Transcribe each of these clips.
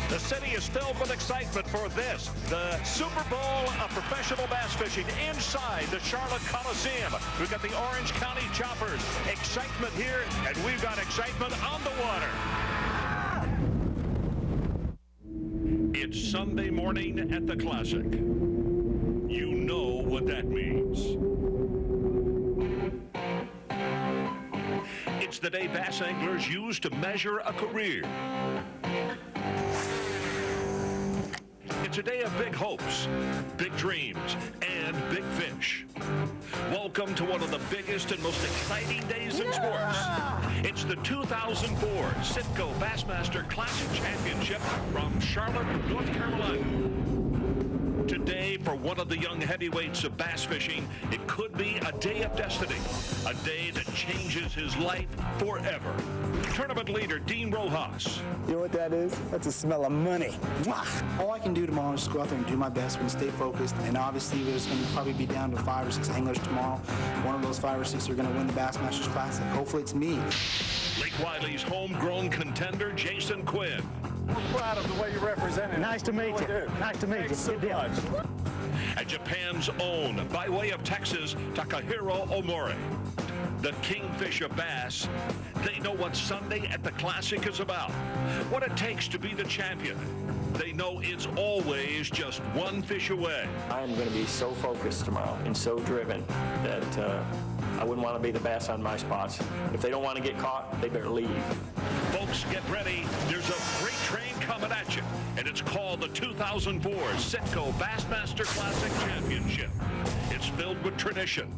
The city is filled with excitement for this, the Super Bowl of professional bass fishing inside the Charlotte Coliseum. We've got the Orange County Choppers. Excitement here, and we've got excitement on the water. It's Sunday morning at the Classic. You know what that means. It's the day bass anglers use to measure a career. It's a day of big hopes, big dreams, and big fish. Welcome to one of the biggest and most exciting days in sports. It's the 2004 Citgo Bassmaster Classic Championship from Charlotte, North Carolina. Today, for one of the young heavyweights of bass fishing, it could be a day of destiny, a day that changes his life forever. Tournament leader Dean Rojas. You know what that is? That's a smell of money. All I can do tomorrow is go out there and do my best and stay focused. And obviously, there's going to probably be down to 5 or 6 anglers tomorrow. One of those 5 or 6 are going to win the Bassmasters Classic. Hopefully, it's me. Lake Wylie's homegrown contender, Jason Quinn. We're proud of the way you represent it. Nice to meet you. Nice to meet you. So much. And Japan's own, by way of Texas, Takahiro Omori. The kingfisher bass. They know what Sunday at the Classic is about, what it takes to be the champion. They know it's always just one fish away. I am going to be so focused tomorrow and so driven that I wouldn't want to be the bass on my spots. If they don't want to get caught, they better leave. Folks, get ready. There's a freight train coming at you, and it's called the 2004 Citgo Bassmaster Classic Championship. It's filled with tradition,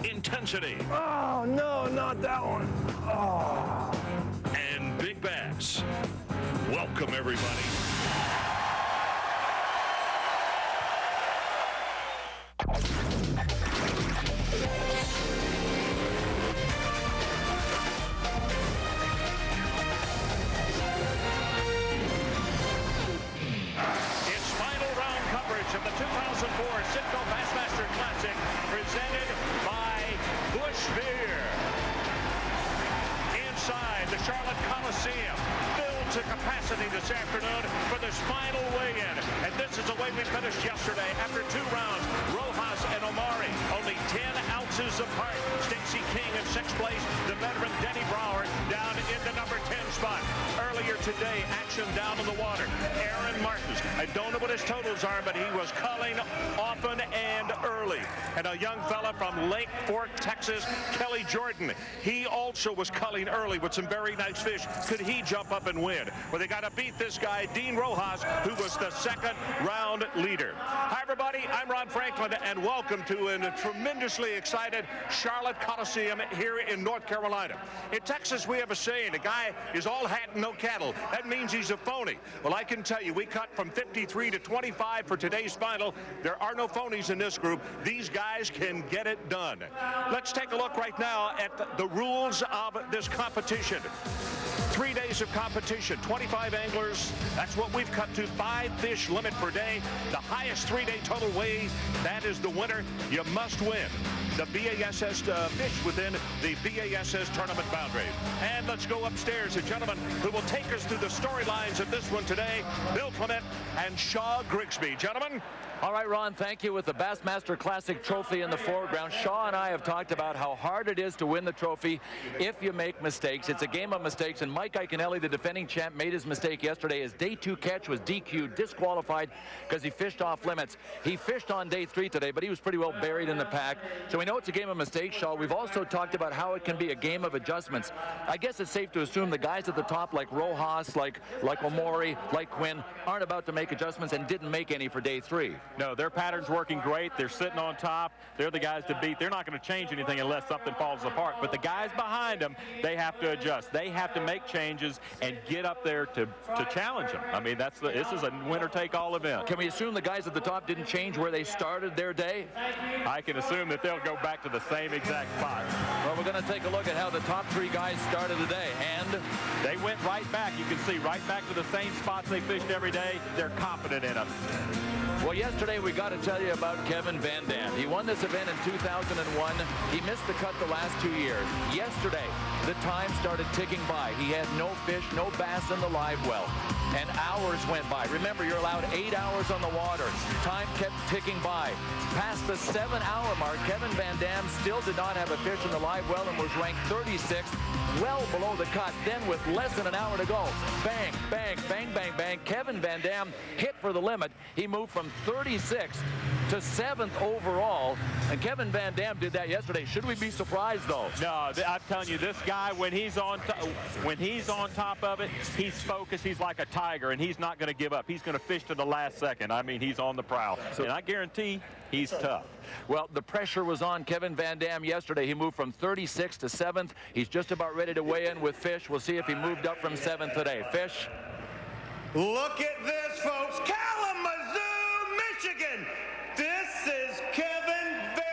intensity. Oh, no, not that one. Oh. And big bass. Welcome, everybody. Of the 2004 Citgo Bassmaster Classic, presented by Busch Beer. Inside the Charlotte Coliseum, filled to capacity this afternoon for this final weigh-in. And this is the way we finished yesterday after 2 rounds. Rojas and Omori only 10 ounces apart. Stacy King in 6th place. The veteran Denny Brauer down in the number 10 spot. Earlier today, action down in the water. Aaron Martins, I don't know what his totals are, but he was culling often and early. And a young fella from Lake Fork, Texas, Kelly Jordan, he also was culling early with some very nice fish. Could he jump up and win? Well, they got to beat this guy, Dean Rojas, who was the 2nd round leader. Hi, everybody. I'm Ron Franklin, and welcome to a tremendously excited Charlotte Coliseum here in North Carolina. In Texas, we have a saying, a guy is all hat and no cattle. That means he's a phony. Well, I can tell you, we cut from 53 to 25 for today's final. There are no phonies in this group. These guys can get it done. Let's take a look right now at the rules of this competition. 3 days of competition, 25 anglers. That's what we've cut to. 5 fish limit per day. The highest 3-day total weigh, that is the winner. You must win the BASS fish within the BASS tournament boundary. And let's go upstairs. A gentleman who will take us through the storylines of this one today, Bill Clement and Shaw Grigsby. Gentlemen. All right, Ron, thank you. With the Bassmaster Classic trophy in the foreground, Shaw and I have talked about how hard it is to win the trophy if you make mistakes. It's a game of mistakes, and Mike Iaconelli, the defending champ, made his mistake yesterday. His day 2 catch was DQ'd, disqualified, because he fished off limits. He fished on day 3 today, but he was pretty well buried in the pack. So we know it's a game of mistakes, Shaw. We've also talked about how it can be a game of adjustments. I guess it's safe to assume the guys at the top, like Rojas, like Omori, like Quinn, aren't about to make adjustments and didn't make any for day 3. No, their pattern's working great. They're sitting on top. They're the guys to beat. They're not going to change anything unless something falls apart. But the guys behind them, they have to adjust. They have to make changes and get up there to challenge them. I mean, this is a winner-take-all event. Can we assume the guys at the top didn't change where they started their day? I can assume that they'll go back to the same exact spot. Well, we're going to take a look at how the top 3 guys started today. And they went right back. You can see right back to the same spots they fished every day. They're confident in them. Well, yesterday we got to tell you about Kevin VanDam. He won this event in 2001. He missed the cut the last 2 years. Yesterday, the time started ticking by. He had no fish, no bass in the live well. And hours went by. Remember, you're allowed 8 hours on the water. Time kept ticking by. Past the 7-hour mark, Kevin VanDam still did not have a fish in the live well and was ranked 36th, well below the cut. Then with less than an hour to go, bang, bang, bang, bang, bang. Kevin VanDam hit for the limit. He moved from 36th to 7th overall. And Kevin VanDam did that yesterday. Should we be surprised, though? No, I'm telling you, this guy, when he's on top of it, he's focused. He's like a tiger, and he's not going to give up. He's going to fish to the last second. I mean, he's on the prowl. And I guarantee he's tough. Well, the pressure was on Kevin VanDam yesterday. He moved from 36th to 7th. He's just about ready to weigh in with Fish. We'll see if he moved up from 7th today. Fish. Look at this, folks. Kalamazoo, Michigan. This is Kevin VanDam.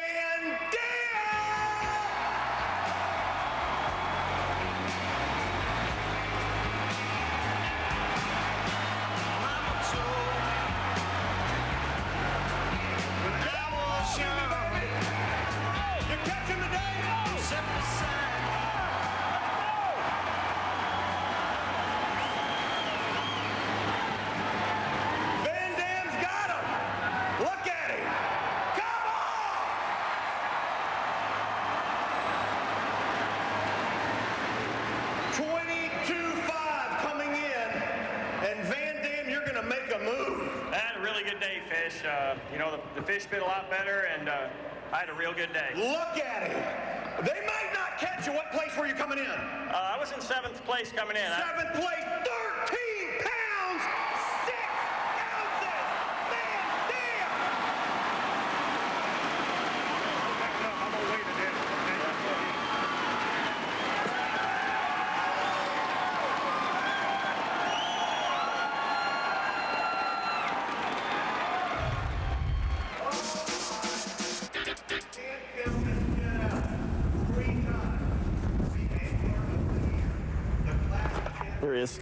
You're catching the day. VanDam's got him. Look at him. Come on. 22.5 coming in. And VanDam, you're going to make a move. I had a really good day, Fish. You know, the fish bit a lot better, and I had a real good day. Look at him. They might not catch you. What place were you coming in? I was in 7th place coming in. 7th place, 13 pounds, 6 ounces. VanDam. I'm going to wait a minute. There he is.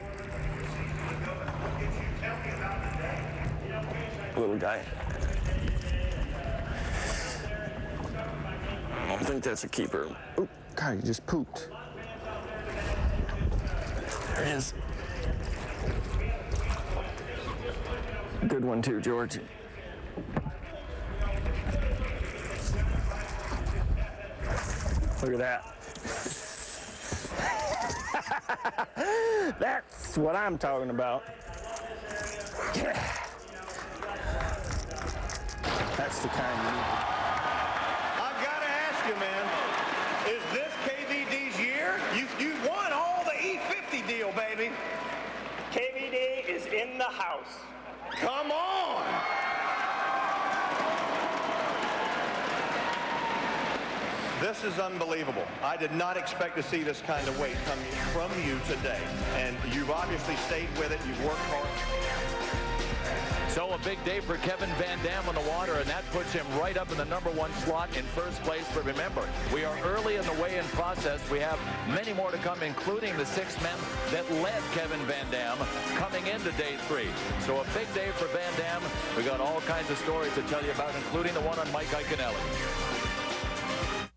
Little guy. I think that's a keeper. Oh, God, he just pooped. There he is. Good one, too, George. Look at that. That's what I'm talking about. Yeah. That's the kind you need. I've got to ask you, man, is this KVD's year? You won all the E50 deal, baby. KVD is in the house. Come on. This is unbelievable. I did not expect to see this kind of weight come from you today. And you've obviously stayed with it. You've worked hard. So a big day for Kevin VanDam on the water, and that puts him right up in the #1 slot in first place. But remember, we are early in the weigh-in process. We have many more to come, including the 6 men that led Kevin VanDam coming into day 3. So a big day for VanDam. We got all kinds of stories to tell you about, including the one on Mike Iaconelli.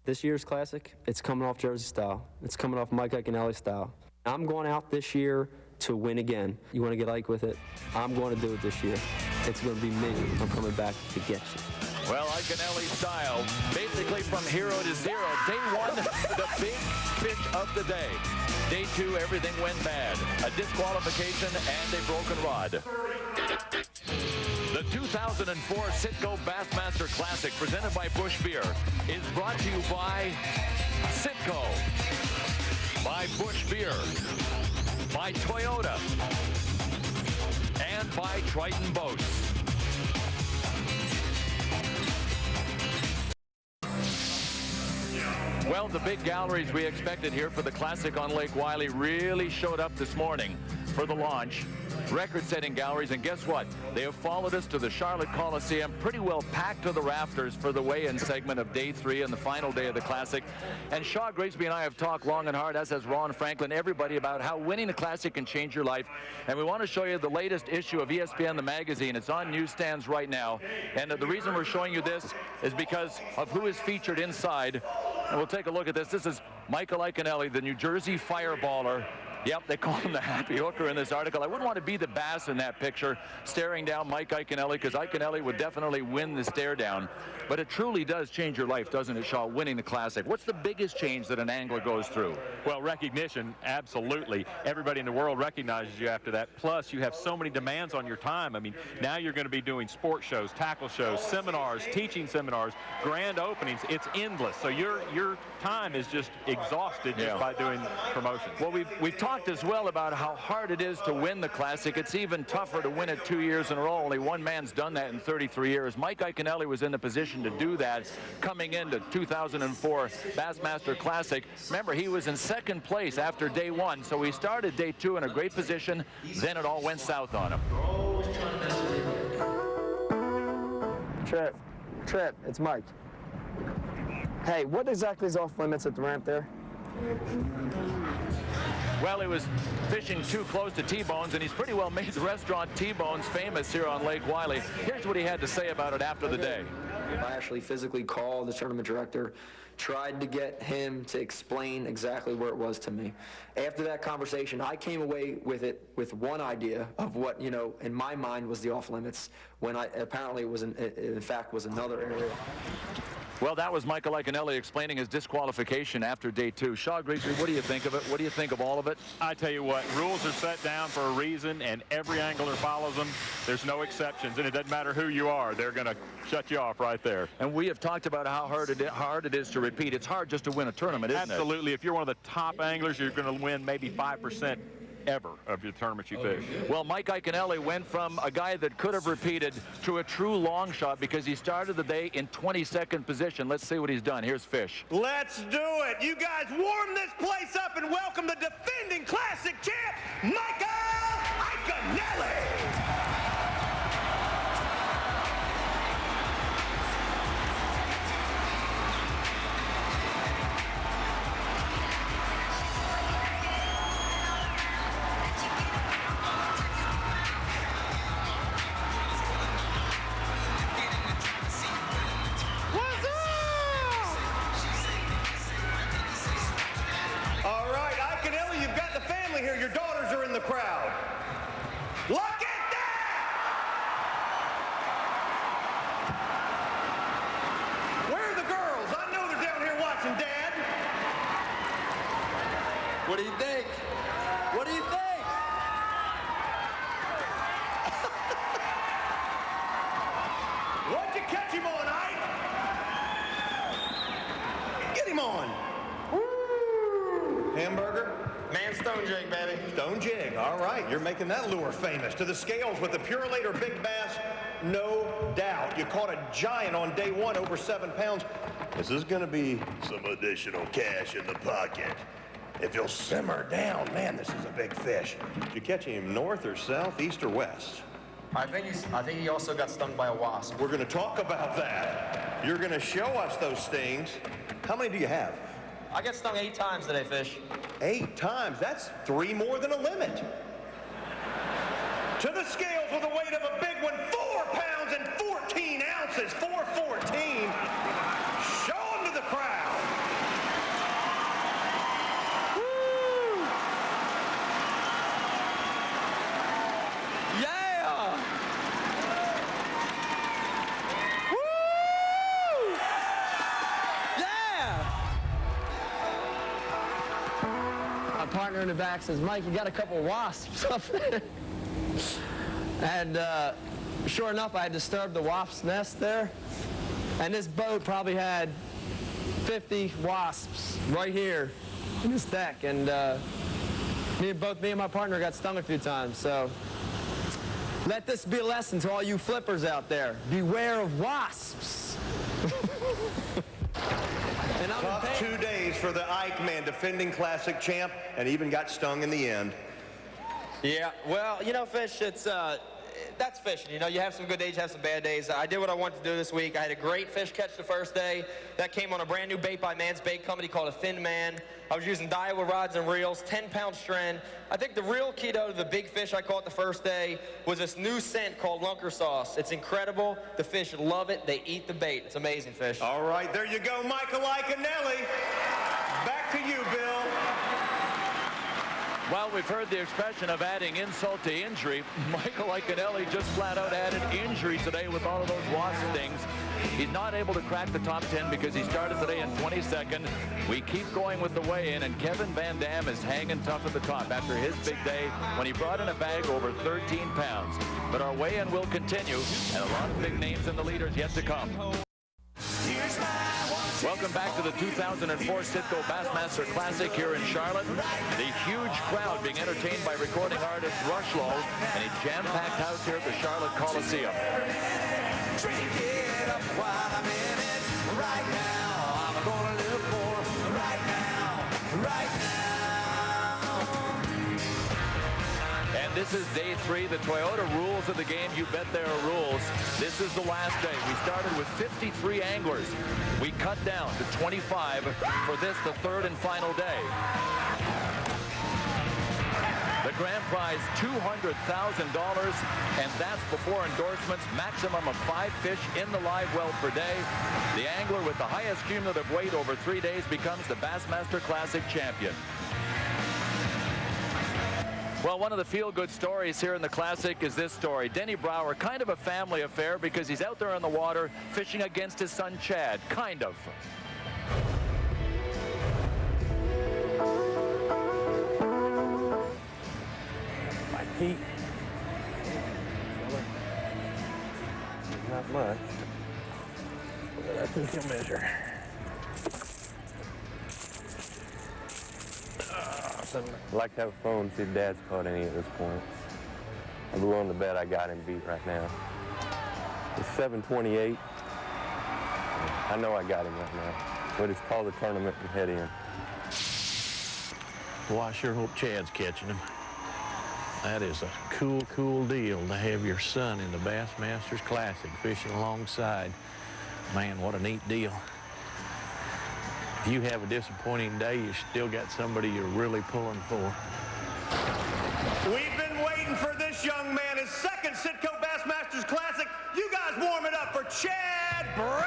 This year's Classic, it's coming off Jersey style. It's coming off Mike Iaconelli style. I'm going out this year to win again. You want to get Ike with it? I'm going to do it this year. It's going to be me. I'm coming back to get you. Well, Iaconelli style, basically from hero to zero. Day 1, the big fish of the day. Day 2, everything went bad. A disqualification and a broken rod. The 2004 Citgo Bassmaster Classic, presented by Busch Beer, is brought to you by Citgo, by Busch Beer, by Toyota, and by Triton Boats. Well, the big galleries we expected here for the Classic on Lake Wylie really showed up this morning. for the launch. Record-setting galleries, and guess what? They have followed us to the Charlotte Coliseum, pretty well packed to the rafters for the weigh-in segment of day 3 and the final day of the Classic. And Shaw Grigsby and I have talked long and hard, as has Ron Franklin, everybody, about how winning the Classic can change your life. And we want to show you the latest issue of ESPN, the magazine. It's on newsstands right now. And the reason we're showing you this is because of who is featured inside. And we'll take a look at this. This is Michael Iaconelli, the New Jersey fireballer. Yep, they call him the happy hooker in this article. I wouldn't want to be the bass in that picture, staring down Mike Iaconelli, because Iaconelli would definitely win the stare down. But it truly does change your life, doesn't it, Shaw, winning the Classic? What's the biggest change that an angler goes through? Well, recognition, absolutely. Everybody in the world recognizes you after that. Plus, you have so many demands on your time. I mean, now you're going to be doing sports shows, tackle shows, seminars, teaching seminars, grand openings. It's endless. So your time is just exhausted just by doing promotions. Well, we've talked as well about how hard it is to win the Classic. It's even tougher to win it 2 years in a row. Only one man's done that in 33 years. Mike Iaconelli was in the position to do that coming into 2004 Bassmaster Classic. Remember, he was in second place after day 1, so he started day 2 in a great position. Then it all went south on him. Trip, it's Mike. Hey, what exactly is off limits at the ramp there? Well, he was fishing too close to T-Bones, and he's pretty well made the restaurant T-Bones famous here on Lake Wylie. Here's what he had to say about it after the day. I actually physically called the tournament director, tried to get him to explain exactly where it was to me. After that conversation, I came away with it with one idea of what, you know, in my mind was the off limits, when apparently it was in fact was another area. Well, that was Michael Iaconelli explaining his disqualification after day 2. Shaw Grigsby, what do you think of it? What do you think of all of it? I tell you what, rules are set down for a reason, and every angler follows them. There's no exceptions, and it doesn't matter who you are. They're going to shut you off right there. And we have talked about how hard it is to repeat. It's hard just to win a tournament, isn't it? Absolutely. If you're one of the top anglers, you're going to win maybe 5% ever of your tournaments you fish. Well, Mike Iaconelli went from a guy that could have repeated to a true long shot because he started the day in 22nd position. Let's see what he's done. Here's Fish. Let's do it. You guys warm this place up and welcome the defending Classic champ, Michael Iaconelli. Here, your daughters are in the crowd. Look at that! Where are the girls? I know they're down here watching, Dad. What do you think? What do you think? What'd you catch him on, Ike? Get him on. Woo! Hamburger? Man, stone jig, baby. Stone jig, all right. You're making that lure famous. To the scales with the Pure Later Big Bass, no doubt. You caught a giant on day 1, over 7 pounds. This is going to be some additional cash in the pocket. If you'll simmer down, man, this is a big fish. Did you catch him north or south, east or west? I think he also got stung by a wasp. We're going to talk about that. You're going to show us those stings. How many do you have? I got stung 8 times today, Fish. 8 times? That's 3 more than a limit. To the scales with the weight of a big one, 4 pounds and 14 ounces, 414. Show them to the crowd. Woo! Yeah! Woo! Yeah! My partner in the back says, Mike, you got a couple wasps up there. And sure enough, I had disturbed the wasp's nest there. And this boat probably had 50 wasps right here in this deck. And both me and my partner got stung a few times. So let this be a lesson to all you flippers out there. Beware of wasps. And Tough 2 days for the Ike man, defending Classic champ, and even got stung in the end. Yeah, well, you know, Fish, that's fishing. You know, you have some good days, you have some bad days. I did what I wanted to do this week. I had a great fish catch the first day. That came on a brand new bait by Man's Bait Company called a Thin Man. I was using Daiwa rods and reels, 10-pound strand. I think the real key, though, to the big fish I caught the first day was this new scent called lunker sauce. It's incredible. The fish love it. They eat the bait. It's amazing, Fish. All right, there you go, Michael Iaconelli. Back to you, Bill. Well, we've heard the expression of adding insult to injury. Michael Iaconelli just flat out added injury today with all of those wasp stings. He's not able to crack the top 10 because he started today in 22nd. We keep going with the weigh-in, and Kevin VanDam is hanging tough at the top after his big day when he brought in a bag over 13 pounds. But our weigh-in will continue, and a lot of big names in the leaders yet to come. Welcome back to the 2004 Citgo Bassmaster Classic here in Charlotte. The huge crowd being entertained by recording artist Rushlow and a jam-packed house here at the Charlotte Coliseum. Drink it up while I'm in it right now. I'm gonna live for right now, right now. And this is day 3. The Toyota rules of the game. You bet there are rules. This is the last day. We started with 53 anglers. We cut down to 25 for this, the third and final day. The grand prize, $200,000, and that's before endorsements, maximum of 5 fish in the live well per day. The angler with the highest cumulative weight over 3 days becomes the Bassmaster Classic champion. Well, one of the feel-good stories here in the Classic is this story. Denny Brauer, kind of a family affair because he's out there on the water fishing against his son Chad, kind of. My Pete. Not much. But I think he'll measure. I'd like to have a phone and see if Dad's caught any at this point. I'm willing to bet I got him beat right now. It's 7:28. I know I got him right now. But it's called a tournament and head in. Well, I sure hope Chad's catching him. That is a cool, cool deal to have your son in the Bassmasters Classic fishing alongside. Man, what a neat deal. If you have a disappointing day, you still got somebody you're really pulling for. We've been waiting for this young man, his second Citgo Bassmasters Classic. You guys warm it up for Chad Brauer!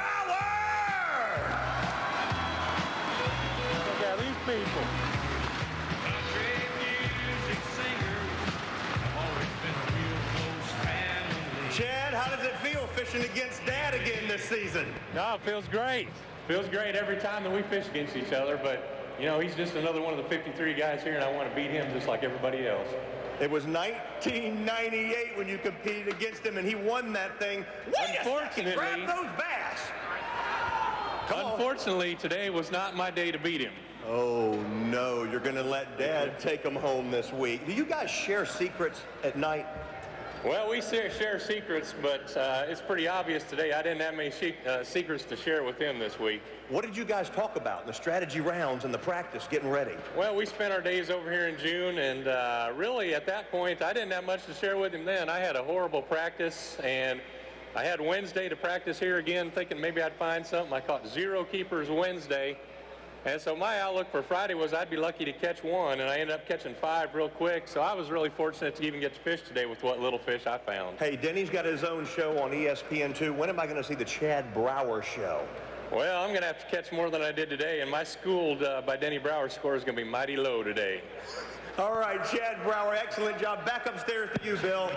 Look at these people. Chad, how does it feel fishing against Dad again this season? No, it feels great. Feels great every time that we fish against each other, but, you know, he's just another one of the 53 guys here, and I want to beat him just like everybody else. It was 1998 when you competed against him, and he won that thing. Unfortunately, grab those bass. Unfortunately, today was not my day to beat him. Oh, no, you're going to let Dad take him home this week. Do you guys share secrets at night? Well, we share secrets, but it's pretty obvious today I didn't have many secrets to share with him this week. What did you guys talk about in the strategy rounds and the practice getting ready? Well, we spent our days over here in June, and really at that point, I didn't have much to share with him then. I had a horrible practice, and I had Wednesday to practice here again, thinking maybe I'd find something. I caught 0 keepers Wednesday. And so my outlook for Friday was I'd be lucky to catch 1, and I ended up catching 5 real quick. So I was really fortunate to even get to fish today with what little fish I found. Hey, Denny's got his own show on ESPN2. When am I going to see the Chad Brauer show? Well, I'm going to have to catch more than I did today, and my schooled by Denny Brauer score is going to be mighty low today. All right, Chad Brauer, excellent job. Back upstairs to you, Bill.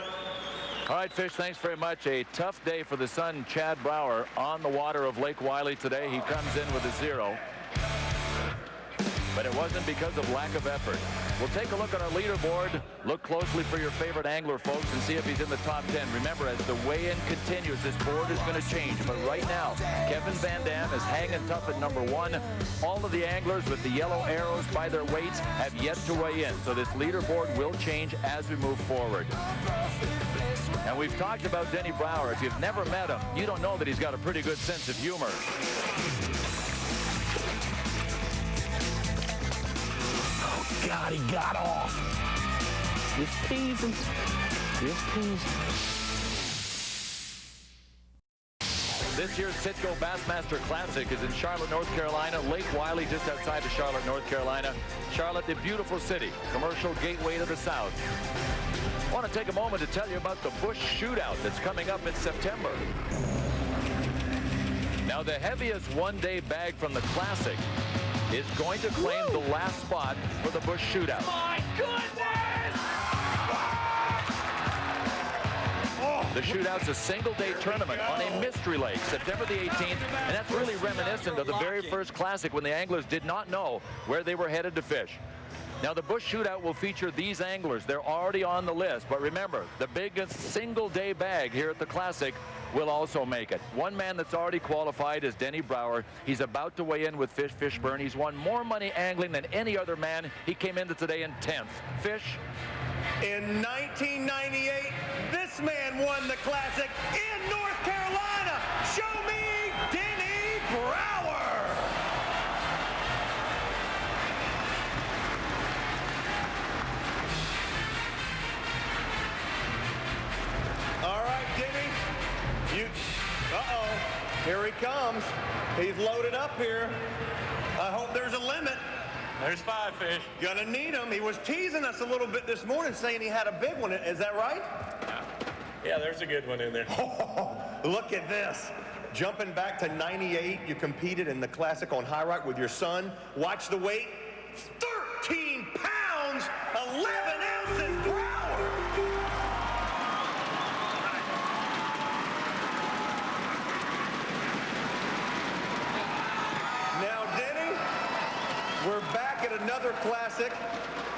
All right, Fish, thanks very much. A tough day for the son, Chad Brauer, on the water of Lake Wylie today. He comes in with a 0. But it wasn't because of lack of effort. We'll take a look at our leaderboard, look closely for your favorite angler, folks, and see if he's in the top 10. Remember, as the weigh-in continues, this board is going to change. But right now, Kevin VanDam is hanging tough at number 1. All of the anglers with the yellow arrows by their weights have yet to weigh in. So this leaderboard will change as we move forward. And we've talked about Denny Brauer. If you've never met him, you don't know that he's got a pretty good sense of humor. God, he got off. Just teasing. Just teasing. This year's Citgo Bassmaster Classic is in Charlotte, North Carolina. Lake Wylie, just outside of Charlotte, North Carolina. Charlotte, the beautiful city, commercial gateway to the South. I want to take a moment to tell you about the Bush Shootout that's coming up in September. Now, the heaviest one-day bag from the Classic is going to claim the last spot for the Bush Shootout. My goodness! The Shootout's a single-day tournament on a mystery lake, September the 18th, and that's really reminiscent of the very first Classic when the anglers did not know where they were headed to fish. Now, the Bush Shootout will feature these anglers. They're already on the list, but remember, the biggest single-day bag here at the Classic will also make it. One man that's already qualified is Denny Brauer. He's about to weigh in with Fish Fishburne. He's won more money angling than any other man. He came into today in 10th. Fish? In 1998, this man won the Classic in North Carolina. Show me Denny Brauer. All right, Denny. Uh-oh. Here he comes. He's loaded up here. I hope there's a limit. There's 5 fish. Gonna need him. He was teasing us a little bit this morning, saying he had a big one. Is that right? Yeah, there's a good one in there. Oh, look at this. Jumping back to 98, you competed in the Classic on high rock with your son. Watch the weight. 13 pounds, 11 ounces, Brauer. Now, Denny, we're back at another Classic.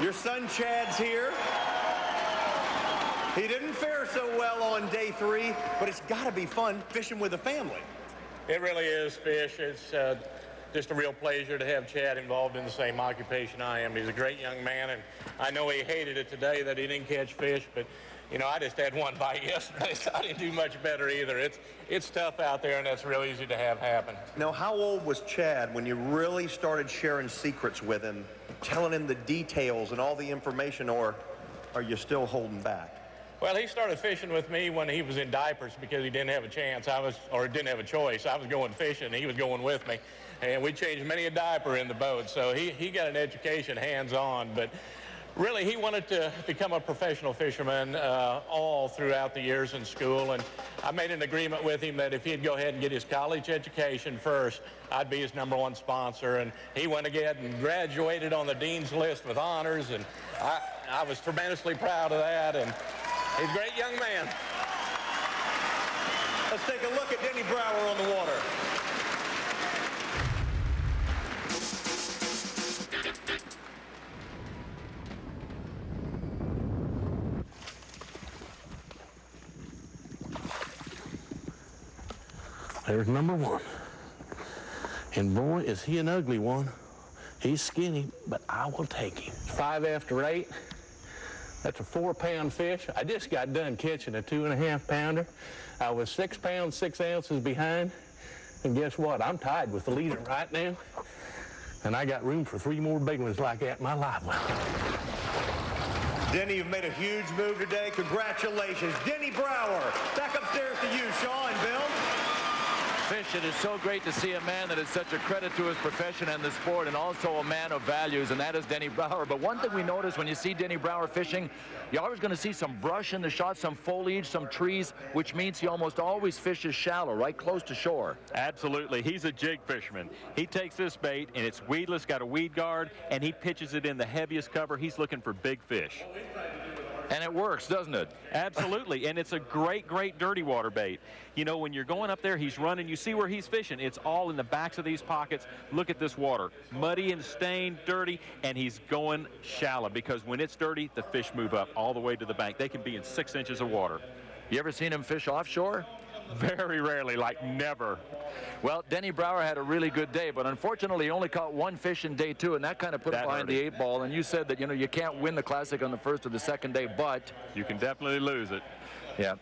Your son Chad's here. He didn't fare so well on day 3, but it's got to be fun fishing with a family. It really is, Fish. It's just a real pleasure to have Chad involved in the same occupation I am. He's a great young man, and I know he hated it today that he didn't catch fish, but, you know, I just had one bite yesterday, so I didn't do much better either. It's tough out there, and that's real easy to have happen. Now, how old was Chad when you really started sharing secrets with him, telling him the details and all the information, or are you still holding back? Well, he started fishing with me when he was in diapers because he didn't have a chance. Didn't have a choice. I was going fishing, and he was going with me. And we changed many a diaper in the boat. So he got an education hands-on. But really, he wanted to become a professional fisherman all throughout the years in school. And I made an agreement with him that if he'd go ahead and get his college education first, I'd be his #1 sponsor. And he went ahead and graduated on the dean's list with honors. And I was tremendously proud of that. And he's a great young man. Let's take a look at Denny Brauer on the water. There's #1. And boy, is he an ugly one. He's skinny, but I will take him. 5 after 8. That's a 4-pound fish. I just got done catching a 2.5-pounder. I was 6 pounds, 6 ounces behind. And guess what? I'm tied with the leader right now. And I got room for 3 more big ones like that in my live well. Denny, you've made a huge move today. Congratulations. Denny Brauer. Back upstairs to you, Sean, Bill. Fish, it is so great to see a man that is such a credit to his profession and the sport, and also a man of values, and that is Denny Brauer. But one thing we notice when you see Denny Brauer fishing, you're always going to see some brush in the shot, some foliage, some trees, which means he almost always fishes shallow, right close to shore. Absolutely. He's a jig fisherman. He takes this bait, and it's weedless, got a weed guard, and he pitches it in the heaviest cover. He's looking for big fish. And it works, doesn't it? Absolutely, and it's a great, great dirty water bait. You know, when you're going up there, he's running, you see where he's fishing. It's all in the backs of these pockets. Look at this water, muddy and stained, dirty, and he's going shallow because when it's dirty, the fish move up all the way to the bank. They can be in 6 inches of water. You ever seen him fish offshore? Very rarely, like never. Well, Denny Brauer had a really good day, but unfortunately he only caught one fish in day 2, and that kind of put him behind the 8 ball. And you said that, you know, you can't win the Classic on the first or the second day, but you can definitely lose it. Yeah.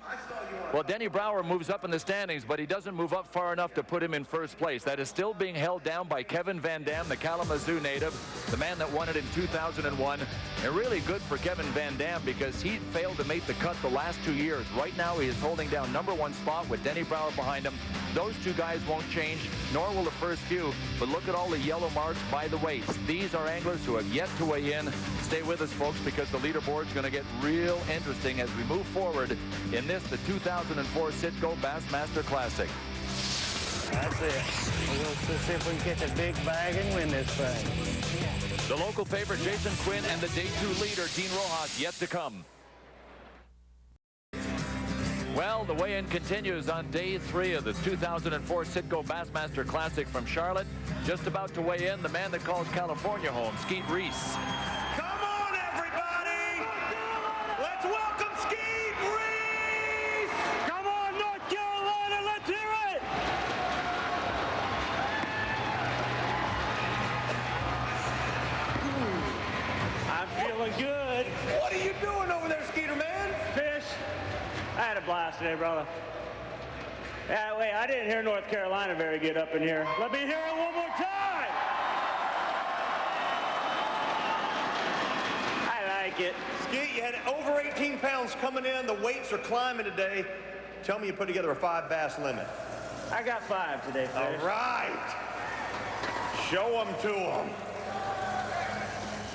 Well, Denny Brauer moves up in the standings, but he doesn't move up far enough to put him in first place. That is still being held down by Kevin VanDam, the Kalamazoo native, the man that won it in 2001. And really good for Kevin VanDam because he failed to make the cut the last 2 years. Right now, he is holding down #1 spot with Denny Brauer behind him. Those two guys won't change, nor will the first few. But look at all the yellow marks by the waist. These are anglers who have yet to weigh in. Stay with us, folks, because the leaderboard is going to get real interesting as we move forward in this, the 2004 Citgo Bassmaster Classic. That's it. We'll see if we can catch a big bag and win this thing. The local favorite, Jason Quinn, and the day 2 leader, Dean Rojas, yet to come. Well, the weigh-in continues on day 3 of the 2004 Citgo Bassmaster Classic from Charlotte. Just about to weigh in, the man that calls California home, Skeet Reese. Come on, everybody! Let's welcome Skeet Reese! Come on, North Carolina, let's hear it! I'm feeling good. What are you doing over there, Skeeter man? Fish. I had a blast today, brother. Yeah, wait, I didn't hear North Carolina very good up in here. Let me hear it one more time. I like it. Skeet, you had over 18 pounds coming in. The weights are climbing today. Tell me you put together a 5 bass limit. I got 5 today, Fish. All right. Show them to them.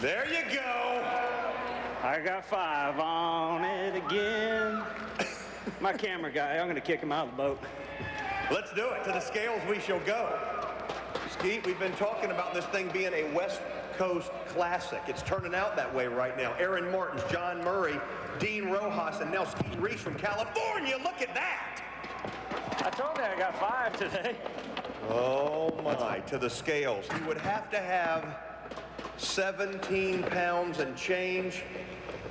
There you go. I got 5 on it again. My camera guy, I'm going to kick him out of the boat. Let's do it. To the scales we shall go. Skeet, we've been talking about this thing being a West Coast Classic. It's turning out that way right now. Aaron Martins, John Murray, Dean Rojas, and now Skeet Reese from California. Look at that. I told you I got 5 today. Oh, my. To the scales. You would have to have 17 pounds and change.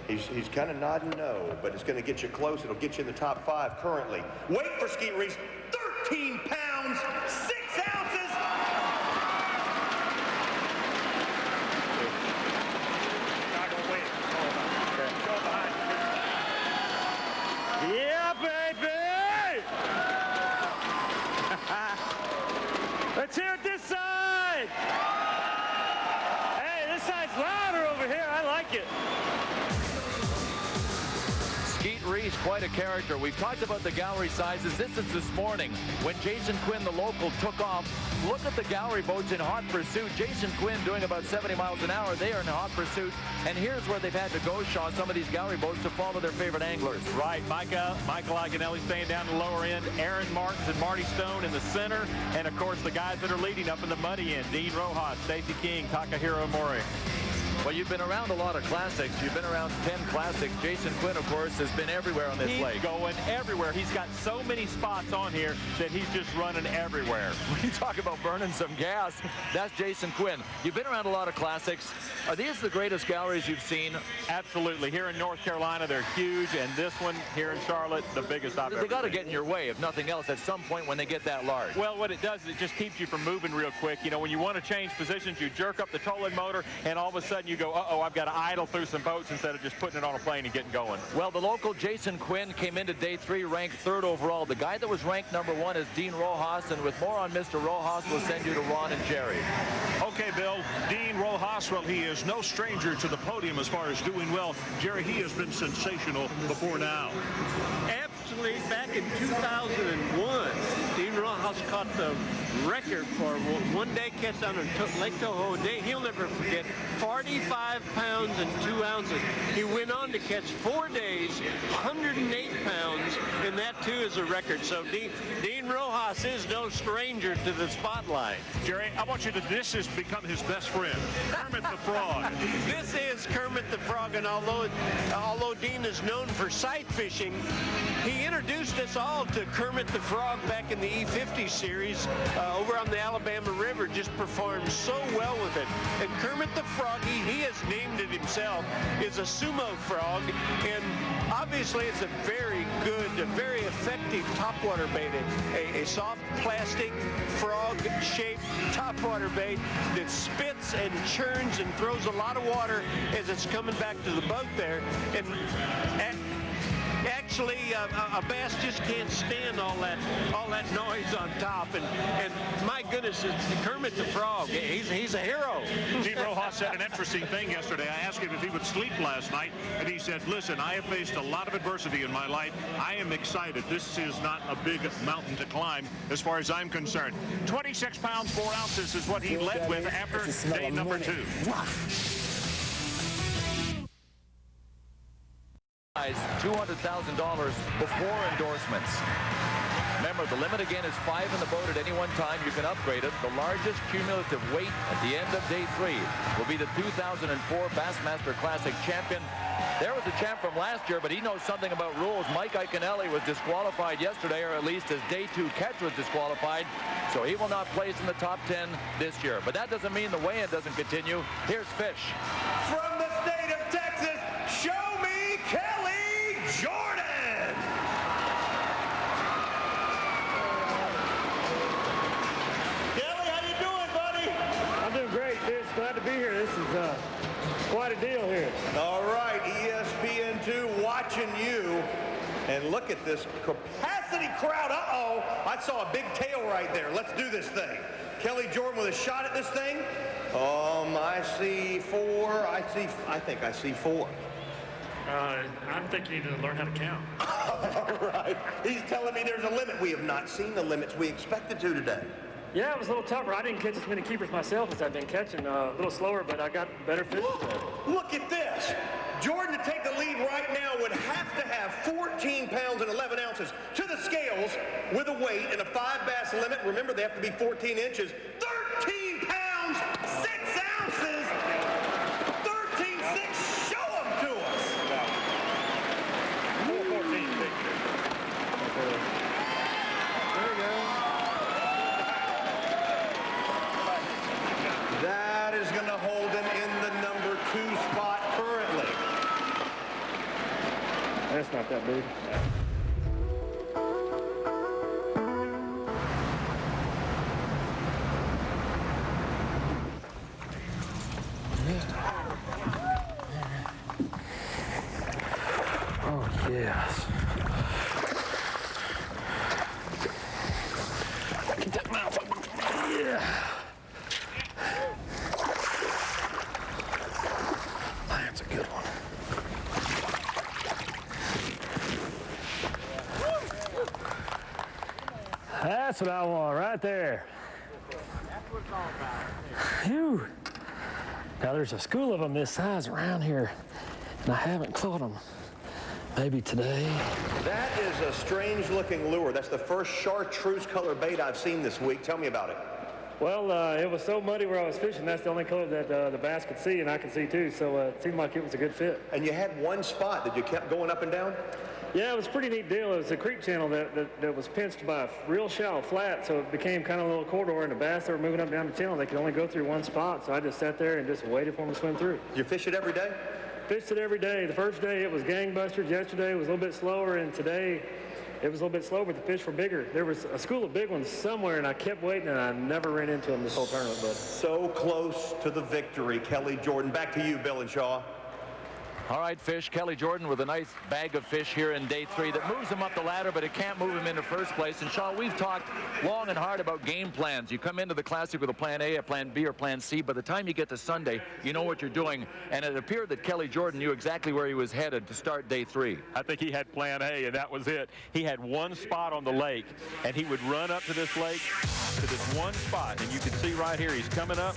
He's kind of nodding no, but it's going to get you close. It'll get you in the top 5 currently. Wait for Skeet Reese. 13 pounds, 6 ounces. Not going to win. Go behind. Yeah, baby! Let's hear it this side! Hey, this side's louder over here. I like it. Skeet Reese, quite a character. We've talked about the gallery sizes. This is this morning when Jason Quinn, the local, took off. Look at the gallery boats in hot pursuit. Jason Quinn doing about 70 miles an hour. They are in hot pursuit. And here's where they've had to go, Shaw, some of these gallery boats to follow their favorite anglers. Right. Michael Iaconelli staying down the lower end. Aaron Martins and Marty Stone in the center. And, of course, the guys that are leading up in the muddy end. Dean Rojas, Stacy King, Takahiro Omori. Well, you've been around a lot of classics. You've been around 10 classics. Jason Quinn, of course, has been everywhere on this lake. He's going everywhere. He's got so many spots on here that he's just running everywhere. When you talk about burning some gas, that's Jason Quinn. You've been around a lot of classics. Are these the greatest galleries you've seen? Absolutely. Here in North Carolina, they're huge, and this one here in Charlotte, the biggest I've ever They got to seen. get in your way, if nothing else, at some point when they get that large. Well, what it does is it just keeps you from moving real quick. You know, when you want to change positions, you jerk up the trolling motor, and all of a sudden you go, uh-oh, I've got to idle through some boats instead of just putting it on a plane and getting going. Well, the local Jason Quinn came into day 3 ranked 3rd overall. The guy that was ranked #1 is Dean Rojas, and with more on Mr. Rojas, we'll send you to Ron and Jerry. Okay, Bill. Dean Rojas, well, he is no stranger to the podium as far as doing well. Jerry, he has been sensational before now. Absolutely. Back in 2001, Dean Rojas caught the record for one-day catch on Lake Toho. He'll never forget, 45 pounds and 2 ounces. He went on to catch 4 days, 108 pounds, and that too is a record. So Dean Rojas is no stranger to the spotlight. Jerry, I want you to, this has become his best friend, Kermit the Frog. This is Kermit the Frog, and although Dean is known for sight fishing, he introduced us all to Kermit the Frog back in the E50 series over on the Alabama River. Just performed so well with it. And Kermit the Frog, he has named it himself, is a sumo frog, and Obviously, it's a very good, very effective topwater bait, a soft plastic frog-shaped topwater bait that spits and churns and throws a lot of water as it's coming back to the boat there. And actually, a bass just can't stand all that noise on top. And my goodness, it's Kermit the Frog. He's a hero. Team Rojas said an interesting thing yesterday. I asked him if he would sleep last night, and he said, listen, I have faced a lot of adversity in my life. I am excited. This is not a big mountain to climb as far as I'm concerned. 26 pounds, 4 ounces is what he led with after day number 2. $200,000 before endorsements. Remember, the limit again is 5 in the boat at any one time. You can upgrade it. The largest cumulative weight at the end of day 3 will be the 2004 Bassmaster Classic champion. There was a champ from last year, but he knows something about rules. Mike Iaconelli was disqualified yesterday, or at least his day 2 catch was disqualified, so he will not place in the top 10 this year. But that doesn't mean the weigh-in doesn't continue. Here's Fish. From the state of Texas, show me Kelly Jordan! I'm doing great, Fish. Glad to be here. This is quite a deal here. All right, ESPN2 watching you. And look at this capacity crowd. Uh-oh, I saw a big tail right there. Let's do this thing. Kelly Jordan with a shot at this thing. I see 4. I think I see 4. I'm thinking you need to learn how to count. All right. He's telling me there's a limit. We have not seen the limits we expected to today. Yeah, it was a little tougher. I didn't catch as many keepers myself as I've been catching. A little slower, but I got better fish today. Look at this. Jordan, to take the lead right now, would have to have 14 pounds and 11 ounces to the scales with a weight and a 5 bass limit. Remember, they have to be 14 inches. 13 pounds, 6 ounces. 13.6. Show them to us. 14. There you go. That is going to hold him in the number 2 spot currently. That's not that big. Oh, yes. Keep that mouth open. Yeah. That's a good one. That's what I want right there. That's what it's all about. Phew. Now there's a school of them this size around here, and I haven't caught them. Maybe today. That is a strange looking lure. That's the first chartreuse color bait I've seen this week. Tell me about it. Well, it was so muddy where I was fishing. That's the only color that the bass could see, and I could see too. So it seemed like it was a good fit. And you had one spot that you kept going up and down? Yeah, it was a pretty neat deal. It was a creek channel that was pinched by a real shallow flat, so it became kind of a little corridor, and the bass that were moving up and down the channel, they could only go through one spot, so I just sat there and just waited for them to swim through. You fish it every day? Fished it every day. The first day it was gangbusters. Yesterday it was a little bit slower, and today it was a little bit slower, but the fish were bigger. There was a school of big ones somewhere, and I kept waiting, and I never ran into them this whole tournament. But so close to the victory, Kelly Jordan. Back to you, Bill and Shaw. All right, Fish. Kelly Jordan with a nice bag of fish here in day 3 that moves him up the ladder, but it can't move him into first place. And Shaw, we've talked long and hard about game plans. You come into the Classic with a plan A, a plan B, or plan C. By the time you get to Sunday, you know what you're doing. And it appeared that Kelly Jordan knew exactly where he was headed to start day 3. I think he had plan A, and that was it. He had one spot on the lake, and he would run up to this lake, to this one spot. And you can see right here, he's coming up,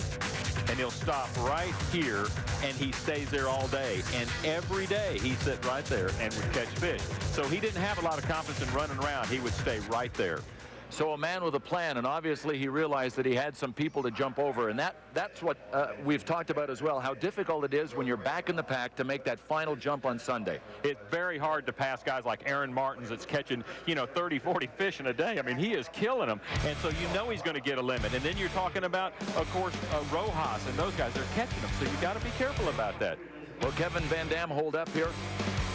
and he'll stop right here, and he stays there all day. And every day he'd sit right there and would catch fish. So he didn't have a lot of confidence in running around. He would stay right there. So a man with a plan, and obviously he realized that he had some people to jump over, and that's what we've talked about as well, how difficult it is when you're back in the pack to make that final jump on Sunday. It's very hard to pass guys like Aaron Martins that's catching, 30, 40 fish in a day. I mean, he is killing them, and so you know he's going to get a limit. And then you're talking about, of course, Rojas and those guys, they're catching them, so you got to be careful about that. Will Kevin VanDam hold up here?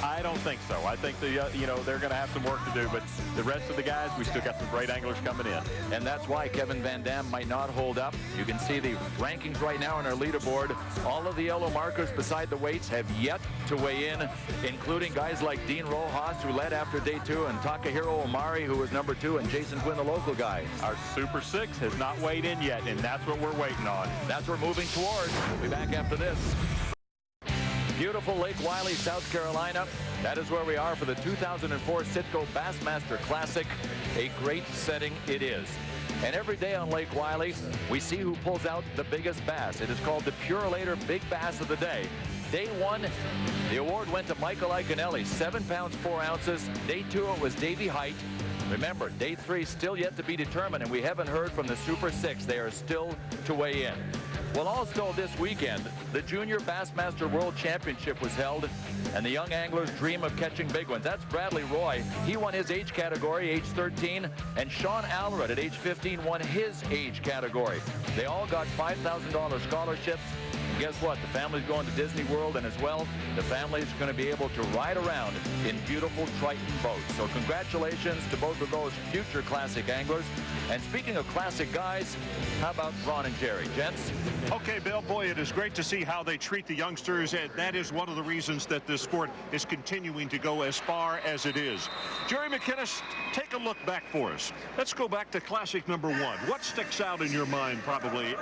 I don't think so. I think they're going to have some work to do, but the rest of the guys, we still got some great anglers coming in. And that's why Kevin VanDam might not hold up. You can see the rankings right now on our leaderboard. All of the yellow markers beside the weights have yet to weigh in, including guys like Dean Rojas, who led after day 2, and Takahiro Omori, who was number 2, and Jason Quinn, the local guy. Our Super 6 has not weighed in yet, and that's what we're waiting on. That's what we're moving toward. We'll be back after this. Beautiful Lake Wylie, South Carolina. That is where we are for the 2004 Citgo Bassmaster Classic. A great setting it is. And every day on Lake Wylie, we see who pulls out the biggest bass. It is called the Purelator Big Bass of the Day. Day 1, the award went to Michael Iaconelli, 7 pounds, 4 ounces. Day 2, it was Davey Height. Remember, day 3 still yet to be determined, and we haven't heard from the Super 6. They are still to weigh in. Well, also this weekend, the Junior Bassmaster World Championship was held, and the young anglers dream of catching big ones. That's Bradley Roy. He won his age category, age 13, and Sean Allred at age 15 won his age category. They all got $5,000 scholarships. And guess what? The family's going to Disney World, and as well, the family's going to be able to ride around in beautiful Triton boats. So congratulations to both of those future classic anglers. And speaking of classic guys, how about Ron and Jerry? Gents? Okay, Bill, boy, it is great to see how they treat the youngsters, and that is one of the reasons that this sport is continuing to go as far as it is. Jerry McInnes, take a look back for us. Let's go back to classic number 1. What sticks out in your mind, probably?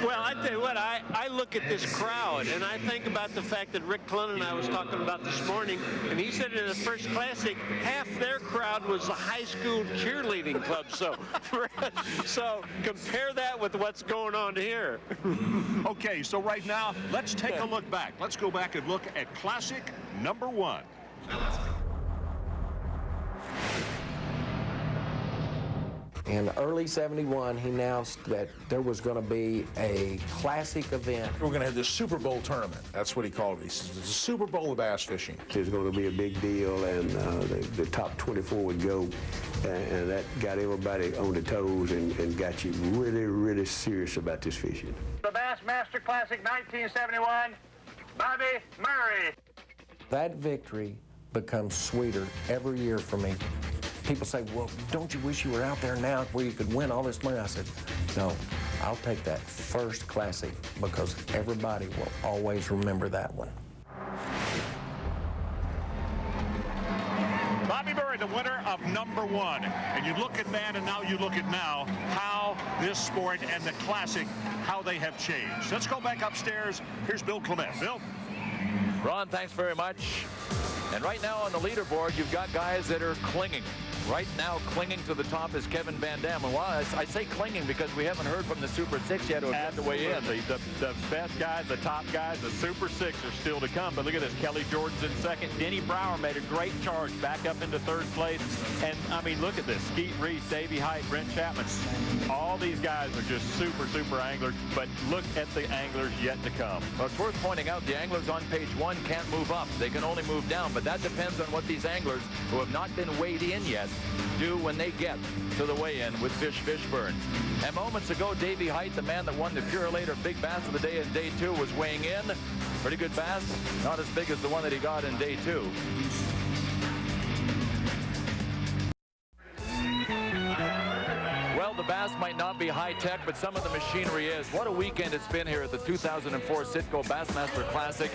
Well, I tell you what, I look at this crowd, and I think about the fact that Rick Clunn and I was talking about this morning, and he said in the first classic, half their crowd was the high school cheerleading club. So compare that with what's going on here. Okay, so right now, let's take a look back. Let's go back and look at classic number 1. In early '71, he announced that there was going to be a classic event. We're going to have this Super Bowl tournament. That's what he called it. He says, it's a Super Bowl of bass fishing. It's going to be a big deal, and the top 24 would go, and that got everybody on the toes and got you really, really serious about this fishing. The Bassmaster Classic 1971, Bobby Murray. That victory becomes sweeter every year for me. People say, well, don't you wish you were out there now where you could win all this money? I said, no, I'll take that first classic because everybody will always remember that one. Bobby Murray, the winner of number 1. And you look at that, and now you look at now, how this sport and the classic, how they have changed. Let's go back upstairs. Here's Bill Clement. Bill? Ron, thanks very much. And right now on the leaderboard, you've got guys that are clinging. Right now, clinging to the top is Kevin VanDam. And while I say clinging because we haven't heard from the Super 6 yet who have got to weigh in. The best guys, the top guys, the Super 6 are still to come. But look at this. Kelly Jordan's in second. Denny Brauer made a great charge back up into 3rd place. And, I mean, look at this. Skeet Reese, Davey Height, Brent Chapman. All these guys are just super, super anglers. But look at the anglers yet to come. Well, it's worth pointing out the anglers on page 1 can't move up. They can only move down. But that depends on what these anglers who have not been weighed in yet do when they get to the weigh-in with Fish Fishburne. And moments ago, Davey Height, the man that won the Purelator Big Bass of the Day in day 2, was weighing in. Pretty good bass, not as big as the one that he got in day 2. Well, the bass might not be high-tech, but some of the machinery is. What a weekend it's been here at the 2004 Citgo Bassmaster Classic.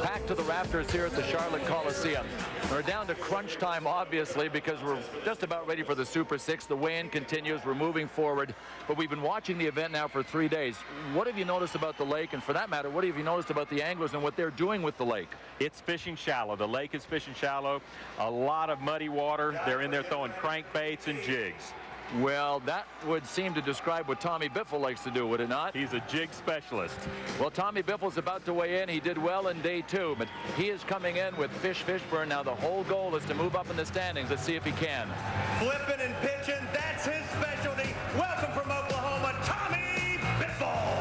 Packed to the rafters here at the Charlotte Coliseum. We're down to crunch time, obviously, because we're just about ready for the Super 6. The weigh-in continues. We're moving forward. But we've been watching the event now for 3 days. What have you noticed about the lake? And for that matter, what have you noticed about the anglers and what they're doing with the lake? It's fishing shallow. The lake is fishing shallow. A lot of muddy water. They're in there throwing crankbaits and jigs. Well, that would seem to describe what Tommy Biffle likes to do, would it not? He's a jig specialist. Well, Tommy Biffle's about to weigh in. He did well in day 2, but he is coming in with Fish Fishburne. Now, the whole goal is to move up in the standings. Let's see if he can. Flipping and pitching, that's his specialty. Welcome from Oklahoma, Tommy Biffle.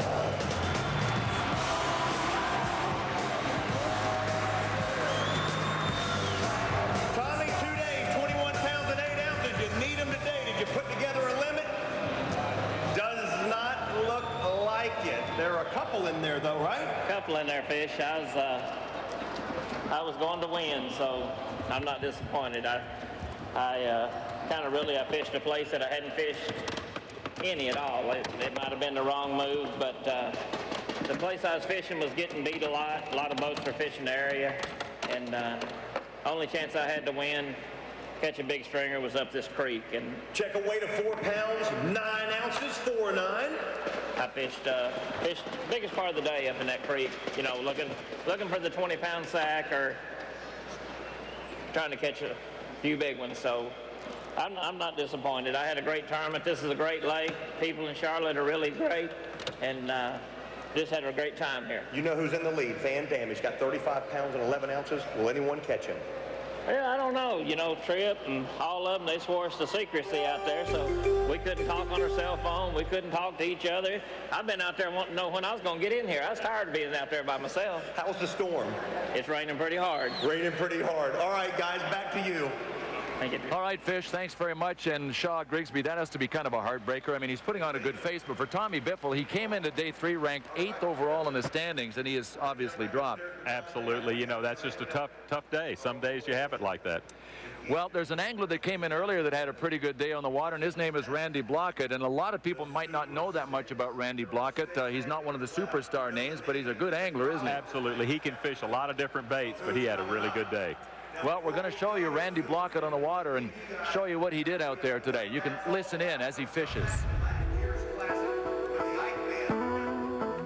Tommy, 2 days, 21 pounds and 8 ounces. You need him today. Did you put together a limit? Does not look like it. There are a couple in there, though, right? A couple in there, Fish. I was I was going to win, so I'm not disappointed. I fished a place that I hadn't fished any at all. It might have been the wrong move, but the place I was fishing was getting beat a lot. A lot of boats were fishing the area, and only chance I had to win, catch a big stringer, was up this creek. And check a weight of 4 pounds, 9 ounces, 4.9. I fished the biggest part of the day up in that creek, you know, looking for the 20-pound sack or trying to catch a few big ones. So I'm not disappointed. I had a great tournament. This is a great lake. People in Charlotte are really great, and just had a great time here. You know who's in the lead? VanDam. He's got 35 pounds and 11 ounces. Will anyone catch him? Yeah, I don't know. You know, Tripp and all of them, they swore us to secrecy out there, so we couldn't talk on our cell phone. We couldn't talk to each other. I've been out there wanting to know when I was going to get in here. I was tired of being out there by myself. How's the storm? It's raining pretty hard. Raining pretty hard. All right, guys, back to you. Thank you. All right, Fish, thanks very much. And Shaw Grigsby, that has to be kind of a heartbreaker. I mean, he's putting on a good face, but for Tommy Biffle, he came into day 3 ranked 8th overall in the standings, and he has obviously dropped. Absolutely. You know, that's just a tough day. Some days you have it like that. Well, there's an angler that came in earlier that had a pretty good day on the water, and his name is Randy Blockett. And a lot of people might not know that much about Randy Blockett. He's not one of the superstar names, but he's a good angler, isn't he? Absolutely. He can fish a lot of different baits, but he had a really good day. Well, we're going to show you Randy Blockett on the water and show you what he did out there today. You can listen in as he fishes.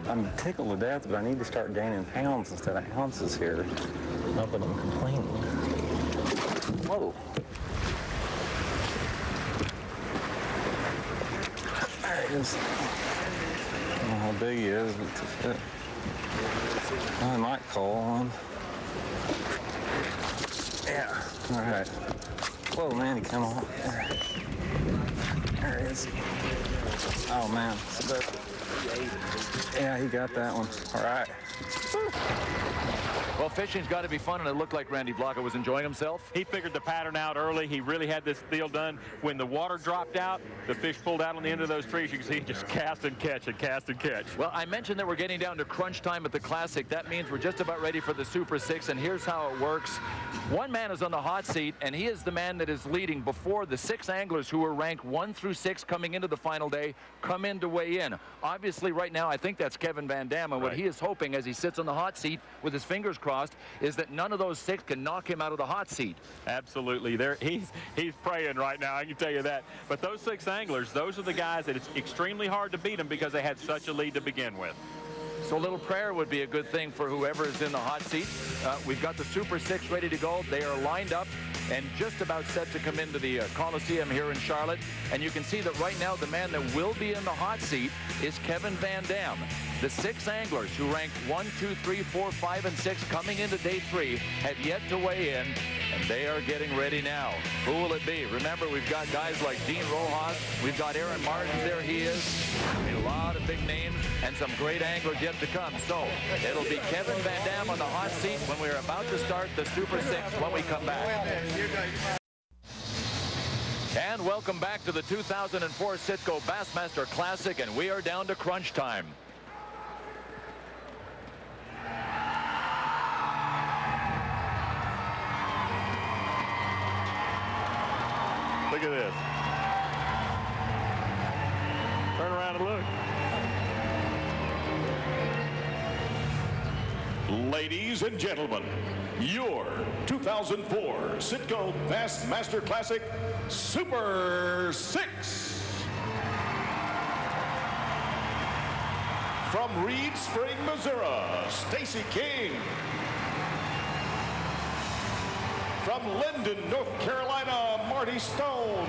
I'm tickled to death, but I need to start gaining pounds instead of ounces here. Not that I'm complaining. Whoa. There he is. I don't know how big he is, but it's a fit. I might call on. Yeah, all right. Whoa, man, he come on. There he is. Oh, man. Yeah, he got that one. All right. Well, fishing's got to be fun, and it looked like Randy Blockett was enjoying himself. He figured the pattern out early. He really had this deal done. When the water dropped out, the fish pulled out on the end of those trees. You can see just cast and catch and cast and catch. Well, I mentioned that we're getting down to crunch time at the Classic. That means we're just about ready for the Super 6, and here's how it works. One man is on the hot seat, and he is the man that is leading before the 6 anglers who were ranked 1 through 6 coming into the final day come in to weigh in. Obviously, right now, I think that's Kevin VanDam, and what he is hoping as he sits on the hot seat with his fingers crossed is that none of those 6 can knock him out of the hot seat. Absolutely. He's praying right now, I can tell you that. But those 6 anglers, those are the guys that it's extremely hard to beat them because they had such a lead to begin with. So a little prayer would be a good thing for whoever is in the hot seat. We've got the Super 6 ready to go. They are lined up and just about set to come into the Coliseum here in Charlotte. And you can see that right now the man that will be in the hot seat is Kevin VanDam. The 6 anglers who ranked 1, 2, 3, 4, 5, and 6 coming into day 3 have yet to weigh in, and they are getting ready now. Who will it be? Remember, we've got guys like Dean Rojas. We've got Aaron Martins. There he is. A lot of big names and some great anglers yet to come. So it'll be Kevin VanDam on the hot seat when we're about to start the Super 6 when we come back. And welcome back to the 2004 Citgo Bassmaster Classic, and we are down to crunch time. Look at this. Turn around and look. Ladies and gentlemen, your 2004 Citgo Bassmaster Classic Super 6. From Reed Spring, Missouri, Stacy King. From Linden, North Carolina, Marty Stone.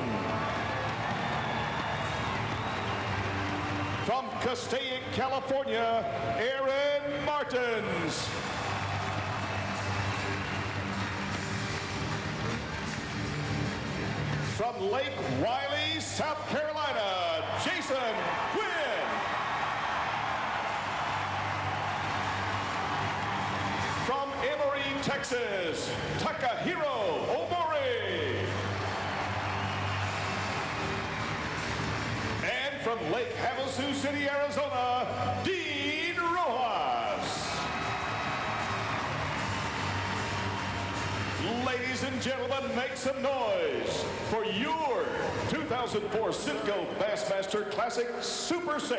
From Castaic, California, Aaron Martins. From Lake Wylie, South Carolina, Jason Quinn. From Emory, Texas, Takahiro Omori. And from Lake Havasu City, Arizona, Dean Rojas. and gentlemen, make some noise for your 2004 Citgo Bassmaster Classic Super 6.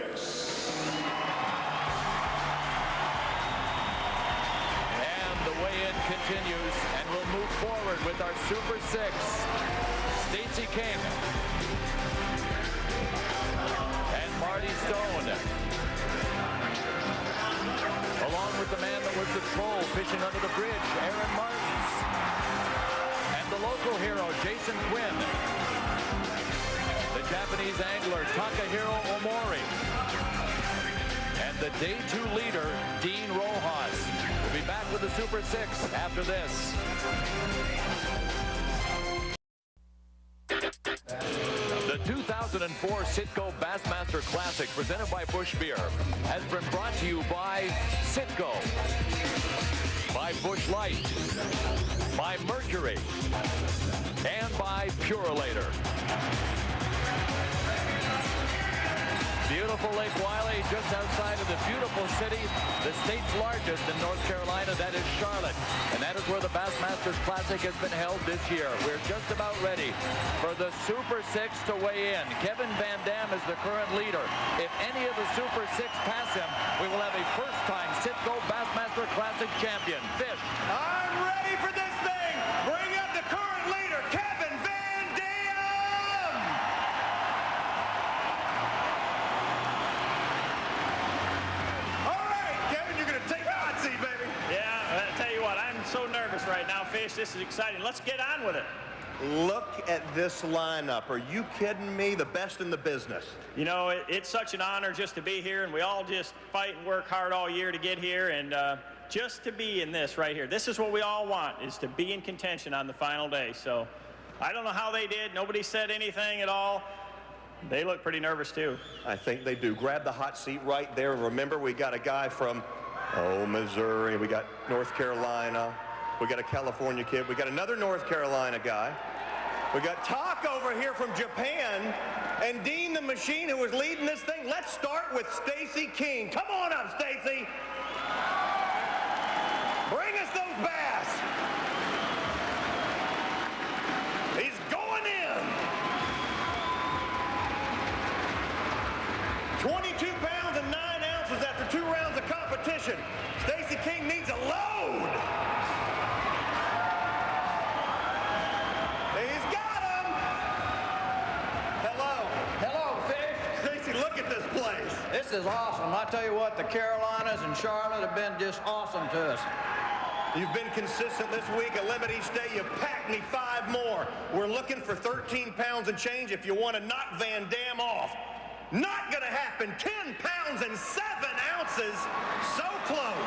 And the weigh-in continues, and we'll move forward with our Super 6. Stacey King and Marty Stone, along with the man that was the troll fishing under the bridge, Aaron Martins, and the local hero, Jason Quinn, the Japanese angler, Takahiro Omori, and the Day 2 leader, Dean Rojas. We'll be back with the Super 6 after this. The 2004 Citgo Bassmaster Classic, presented by Busch Beer, has been brought to you by Citgo, by Busch Light, by Mercury, and by Purolator. Beautiful Lake Wylie, just outside of the beautiful city, the state's largest in North Carolina, that is Charlotte. And that is where the Bassmasters Classic has been held this year. We're just about ready for the Super 6 to weigh in. Kevin VanDam is the current leader. If any of the Super 6 pass him, we will have a first-time Citgo Bassmaster Classic champion. Fish. I'm ready for this thing. Bring up the current leader, Kevin VanDam. All right, Kevin, you're going to take the hot seat, baby. Yeah, I tell you what, I'm so nervous right now, Fish. This is exciting. Let's get on with it. Look at this lineup. Are you kidding me? The best in the business. You know, it's such an honor just to be here, and we all just fight and work hard all year to get here, and just to be in this right here. This is what we all want, is to be in contention on the final day. So I don't know how they did. Nobody said anything at all. They look pretty nervous, too. I think they do. Grab the hot seat right there. And remember, we got a guy from, Missouri. We got North Carolina. We got a California kid. We got another North Carolina guy. We got Tak over here from Japan. And Dean the Machine, who was leading this thing. Let's start with Stacey King. Come on up, Stacey. Bring us those bass. He's going in. 22 pounds and 9 ounces after 2 rounds of competition. Stacey King needs a load. He's got him. Hello. Hello, Fish. Stacey, look at this place. This is awesome. I tell you what, the Carolinas and Charlotte have been just awesome to us. You've been consistent this week. A limit each day. You packed me 5 more. We're looking for 13 pounds and change if you want to knock VanDam off. Not going to happen. 10 pounds and 7 ounces. So close.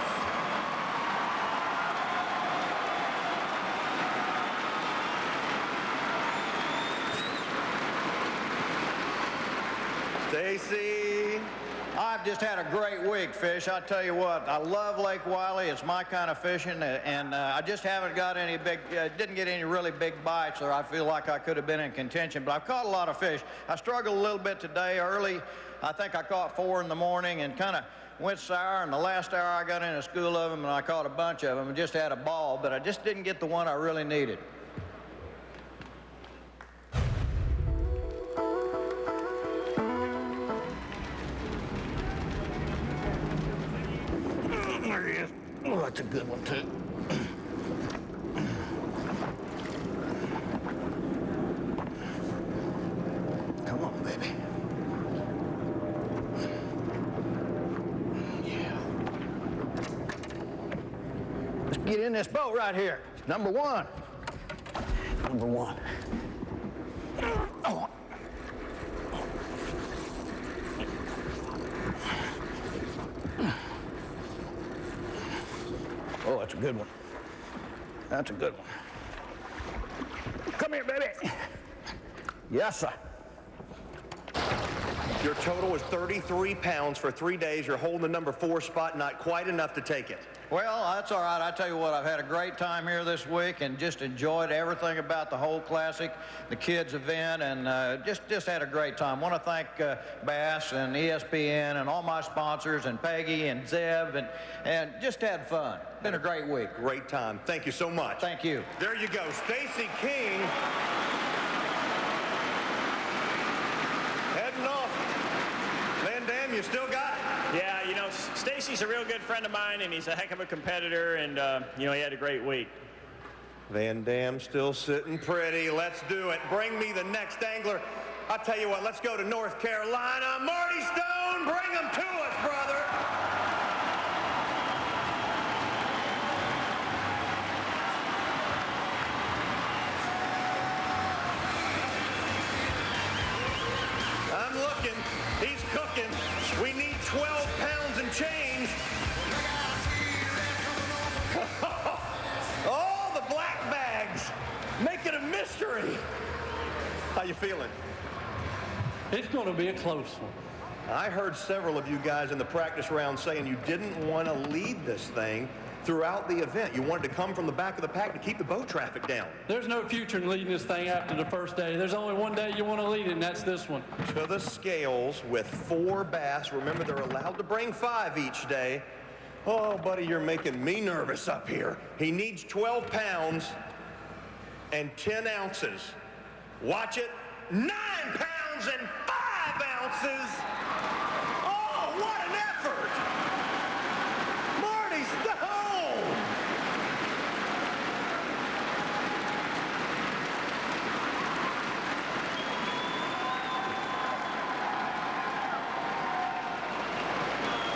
Stacey. I've just had a great week, Fish. I tell you what, I love Lake Wylie. It's my kind of fishing, and I just haven't got any didn't get any really big bites, or I feel like I could have been in contention, but I've caught a lot of fish. I struggled a little bit today early. I think I caught 4 in the morning and kind of went sour, and the last hour I got in a school of them, and I caught a bunch of them and just had a ball, but I just didn't get the one I really needed. There he is. Oh, that's a good one, too. Come on, baby. Yeah. Let's get in this boat right here. It's number 1. Number 1. Oh. Oh, that's a good one. That's a good one. Come here, baby. Yes, sir. Your total is 33 pounds for 3 days. You're holding the number 4 spot, not quite enough to take it. Well, that's all right. I tell you what, I've had a great time here this week and just enjoyed everything about the whole Classic, the kids' event, and just had a great time. I want to thank Bass and ESPN and all my sponsors and Peggy and Zeb and just had fun. Been a great week. Great time. Thank you so much. Thank you. There you go. Stacy King heading off. VanDam, you still got it? Yeah, you know, Stacy's a real good friend of mine, and he's a heck of a competitor, and, you know, he had a great week. VanDam still sitting pretty. Let's do it. Bring me the next angler. I'll tell you what, let's go to North Carolina. Marty Stone, bring him to us, brother. I'm looking. He's cooking. We need 12 pounds and change. All the black bags. Make it a mystery. How you feeling? It's going to be a close one. I heard several of you guys in the practice round saying you didn't want to lead this thing throughout the event. You wanted to come from the back of the pack to keep the boat traffic down. There's no future in leading this thing after the first day. There's only one day you want to lead it, and that's this one. To the scales with 4 bass. Remember, they're allowed to bring 5 each day. Oh, buddy, you're making me nervous up here. He needs 12 pounds and 10 ounces. Watch it. 9 pounds and 5 ounces. Oh, what an effort. Marty Stone.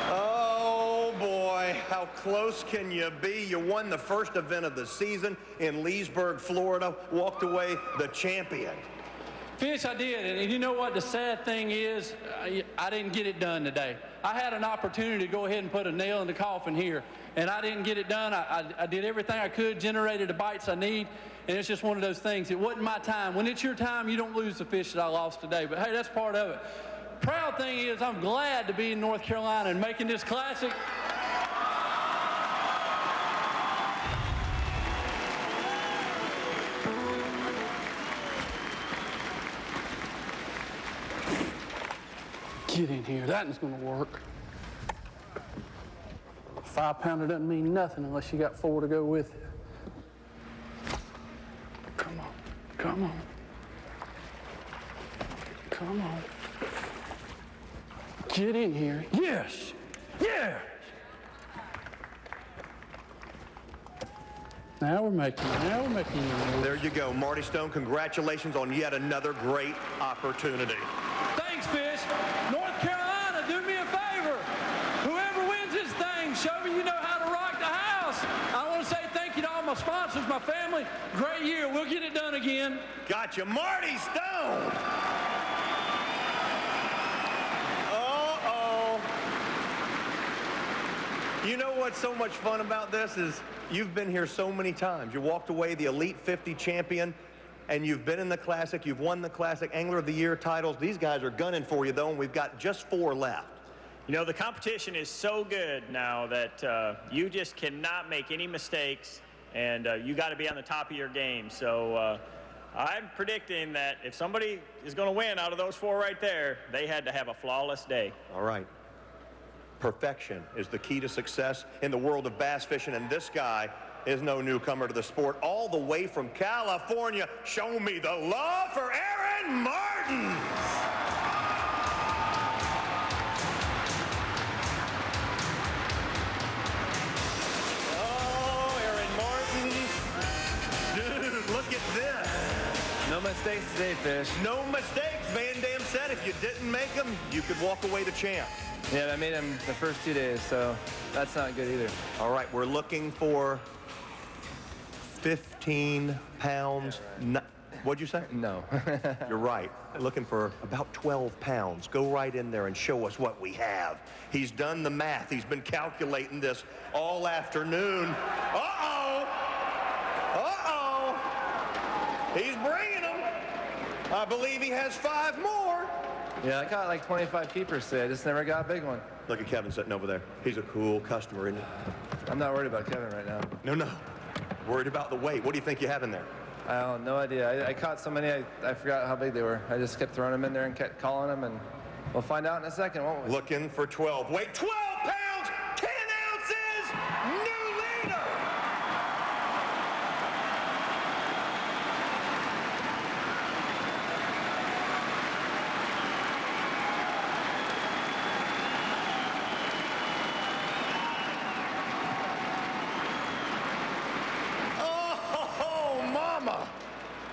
Oh, boy. How close can you be? You won the first event of the season in Leesburg, Florida. Walked away the champion. Fish, I did, and you know what the sad thing is? I didn't get it done today. I had an opportunity to go ahead and put a nail in the coffin here, and I didn't get it done. I did everything I could, generated the bites I need, and it's just one of those things. It wasn't my time. When it's your time, you don't lose the fish that I lost today, but hey, that's part of it. Proud thing is I'm glad to be in North Carolina and making this Classic. Get in here. That is going to work. A 5-pounder doesn't mean nothing unless you got 4 to go with it. Come on. Come on. Come on. Get in here. Yes. Yes. Now we're making it. There you go. Marty Stone, congratulations on yet another great opportunity. Thanks, Fish. North Carolina, do me a favor. Whoever wins this thing, show me you know how to rock the house. I want to say thank you to all my sponsors, my family. Great year. We'll get it done again. Gotcha. Marty Stone. Uh-oh. You know what's so much fun about this is you've been here so many times. You walked away the Elite 50 champion, and you've been in the Classic. You've won the Classic Angler of the Year titles. These guys are gunning for you, though, and we've got just 4 left. You know, the competition is so good now that you just cannot make any mistakes, and you got to be on the top of your game. So I'm predicting that if somebody is going to win out of those 4 right there, they had to have a flawless day. All right. Perfection is the key to success in the world of bass fishing, and this guy is no newcomer to the sport. All the way from California, show me the love for Aaron Martin. Oh, Aaron Martin. Dude, look at this. No mistakes today, Fish. No mistakes. VanDam said if you didn't make them, you could walk away the champ. Yeah, I made them the first 2 days, so that's not good either. All right, we're looking for 15 pounds. Yeah, right. What'd you say? No. You're right. Looking for about 12 pounds. Go right in there and show us what we have. He's done the math. He's been calculating this all afternoon. Uh-oh! Uh-oh! He's bringing them. I believe he has 5 more. Yeah, I caught like 25 keepers today. I just never got a big one. Look at Kevin sitting over there. He's a cool customer, isn't he? I'm not worried about Kevin right now. No. Worried about the weight. What do you think you have in there? I have no idea. I caught so many, I forgot how big they were. I just kept throwing them in there and kept calling them, and we'll find out in a second, won't we? Looking for 12. Wait, 12 pounds, 10 ounces, new leader!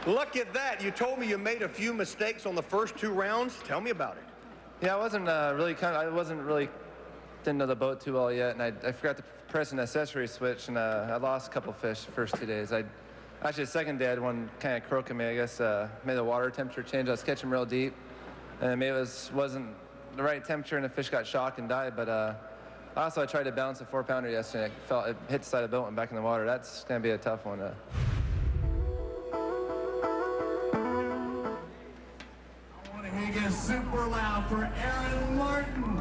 Look at that. You told me you made a few mistakes on the first 2 rounds. Tell me about it. Yeah, I wasn't didn't know the boat too well yet, and I forgot to press an accessory switch, and I lost a couple fish the first 2 days. Actually, the second day I had one kind of croaking me, I guess, made the water temperature change. I was catching real deep, and maybe it wasn't the right temperature, and the fish got shocked and died, but I tried to balance a 4-pounder yesterday. It hit the side of the boat and went back in the water. That's going to be a tough one. It is super loud for Aaron Martin.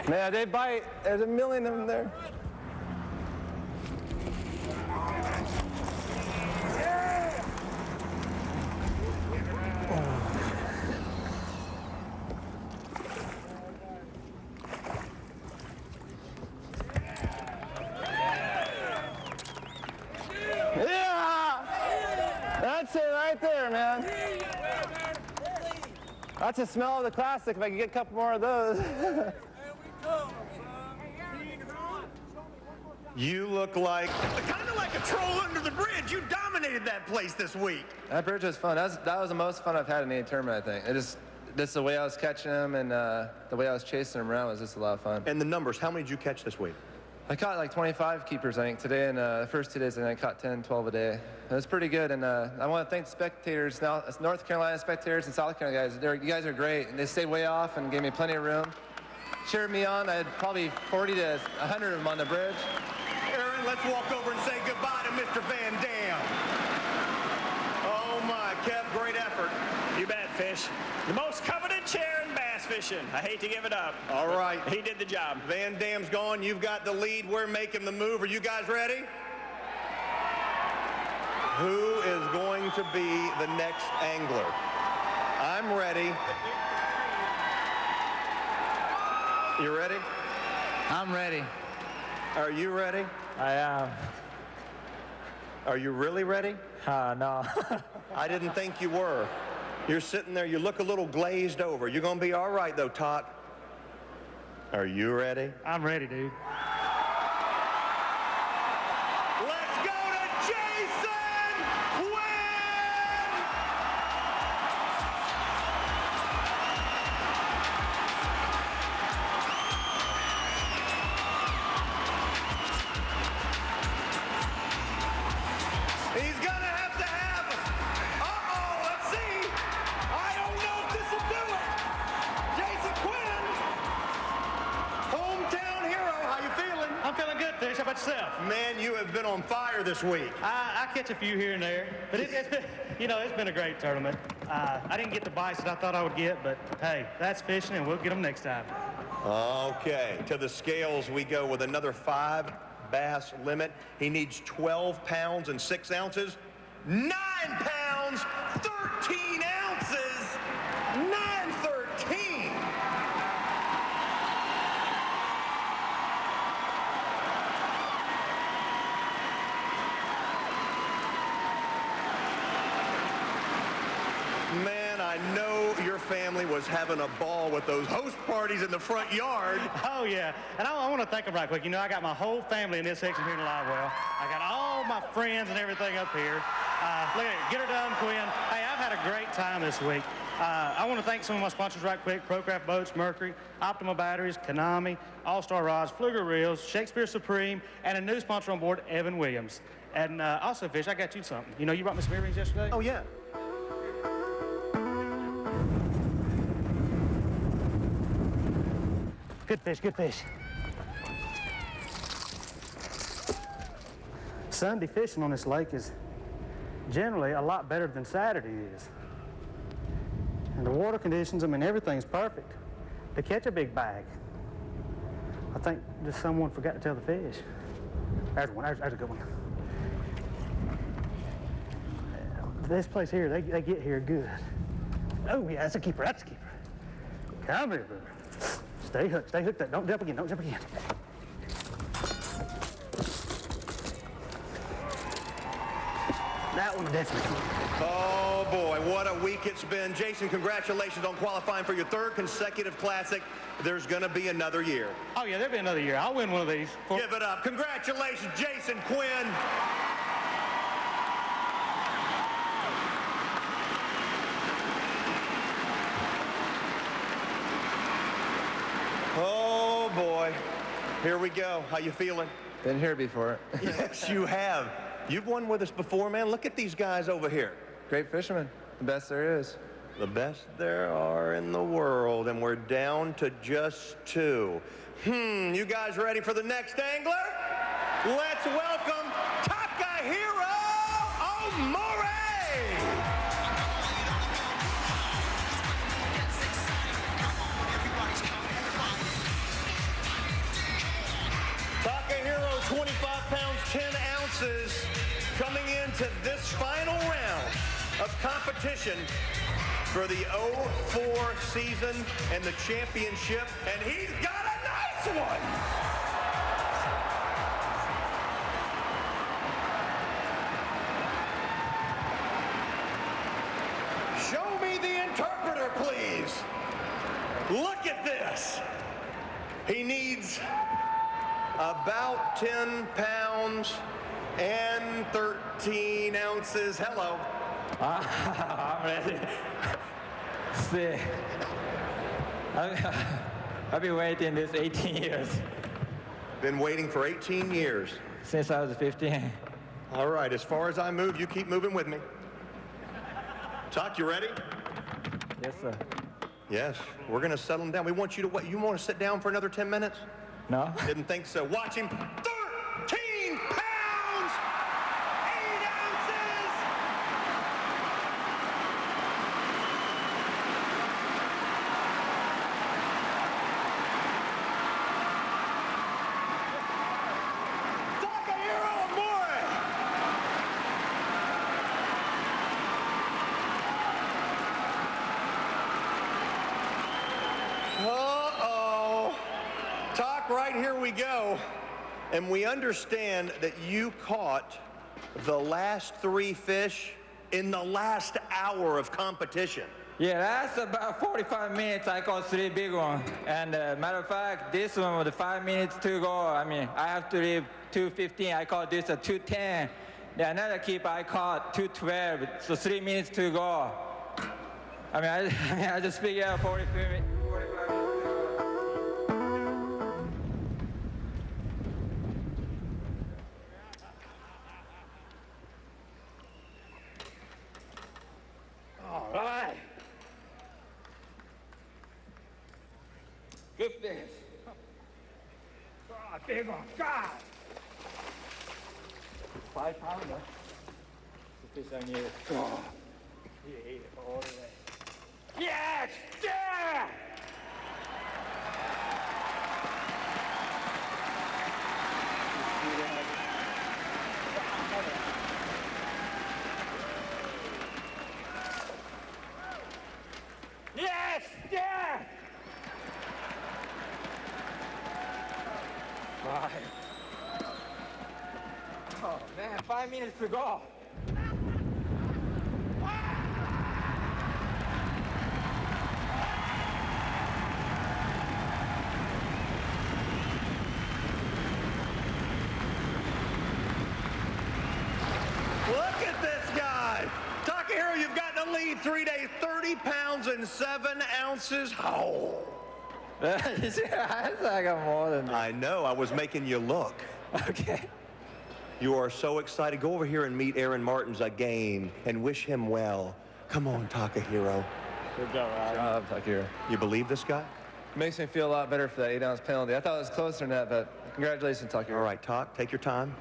Man, they bite. There's a million of them there. That's it right there, man. That's the smell of the classic. If I can get a couple more of those. You look like, kind of like a troll under the bridge. You dominated that place this week. That bridge was fun. That was the most fun I've had in any tournament, I think. Just the way I was catching them and the way I was chasing them around was just a lot of fun. And the numbers, how many did you catch this week? I caught like 25 keepers, I think, today, and the first 2 days, I caught 10, 12 a day. It was pretty good, and I want to thank the spectators, now North Carolina spectators and South Carolina guys. You guys are great, and they stayed way off and gave me plenty of room. Cheered me on. I had probably 40 to 100 of them on the bridge. Aaron, let's walk over and say goodbye to Mr. VanDam. Oh my, Kev, great effort. You bet, Fish. The most coveted chair in bass fishing. I hate to give it up. All right. He did the job. VanDam's gone. You've got the lead. We're making the move. Are you guys ready? Who is going to be the next angler? I'm ready. You ready? I'm ready. Are you ready? I am. Are you really ready? No. I didn't think you were. You're sitting there, you look a little glazed over. You're going to be all right, though, Tak. Are you ready? I'm ready, dude. Let's go to Jason Quinn! He's going to have let's see. I don't know if this will do it. Jason Quinn, hometown hero, how you feeling? I'm feeling good, Fish. How about yourself? Man, you have been on fire this week. I catch a few here and there, but it's been, it's been a great tournament. I didn't get the bites that I thought I would get, but hey, that's fishing, and we'll get them next time. Okay, to the scales we go with another 5 bass limit. He needs 12 pounds and 6 ounces. 9 pounds, 13 ounces, 913. Man, I know your family was having a ball with those host parties in the front yard. Oh, yeah. And I want to thank them right quick. I got my whole family in this section here in the live well. I got all my friends and everything up here. Look at it. Get her done, Quinn. Hey, I've had a great time this week. I want to thank some of my sponsors right quick. Procraft Boats, Mercury, Optimal Batteries, Konami, All-Star Rods, Fluger Reels, Shakespeare Supreme, and a new sponsor on board, Evan Williams. And also, Fish, I got you something. You brought me some earrings yesterday? Oh, yeah. Good fish, good fish. Sunday fishing on this lake is generally a lot better than Saturday is. And the water conditions, I mean, everything's perfect to catch a big bag. I think just someone forgot to tell the fish. There's one, there's a good one. This place here, they get here good. Oh yeah, that's a keeper, that's a keeper. Come here, brother. Stay hooked, don't jump again, don't jump again. That one definitely. Oh boy, what a week it's been. Jason, congratulations on qualifying for your 3rd consecutive Classic. There's gonna be another year. Oh yeah, there'll be another year. I'll win one of these. Give it up. Congratulations, Jason Quinn. Oh boy, here we go. How you feeling? Been here before. Yes, you have. You've won with us before, man. Look at these guys over here. Great fishermen. The best there is. The best there are in the world, and we're down to just 2. You guys ready for the next angler? Let's welcome Takahiro Omori! Takahiro, 25 pounds, 10 ounces, coming into this final round of competition for the 04 season and the championship, and he's got a nice one! Show me the interpreter, please. Look at this. He needs about 10 pounds and 13 ounces. Hello. I'm ready. See, I've been waiting this 18 years. Been waiting for 18 years. Since I was 15. All right, as far as I move, you keep moving with me. Tak, you ready? Yes, sir. Yes, we're gonna settle him down. We want you to what? You want to sit down for another 10 minutes? No. Didn't think so. Watch him. 13 pounds, 8 ounces. Takahiro Omori. Uh-oh. Tak, right here we go. And we understand that you caught the last 3 fish in the last hour of competition. Yeah, that's about 45 minutes. I caught 3 big ones. And matter of fact, this one was 5 minutes to go. I mean, I have to leave 2:15. I caught this at 2:10. The another keeper I caught 2:12. So 3 minutes to go. I mean, I just figured out 45 minutes. All right. Good fish. Oh, big one. God. 5 pounder. The fish I need. Oh. He ate it all the way. Yes! Yeah! Yes! Yeah! 5. Oh man, 5 minutes to go. Look at this guy. Takahiro, you've gotten the lead 3 days, 30 pounds and 7 ounces. Oh. I got more than that. I know, I was making you look. Okay. You are so excited. Go over here and meet Aaron Martins again and wish him well. Come on, Takahiro. Good job, Takahiro. You believe this guy? makes me feel a lot better for that 8-ounce penalty. I thought it was closer than that, but congratulations, Takahiro. All right, Talk, take your time.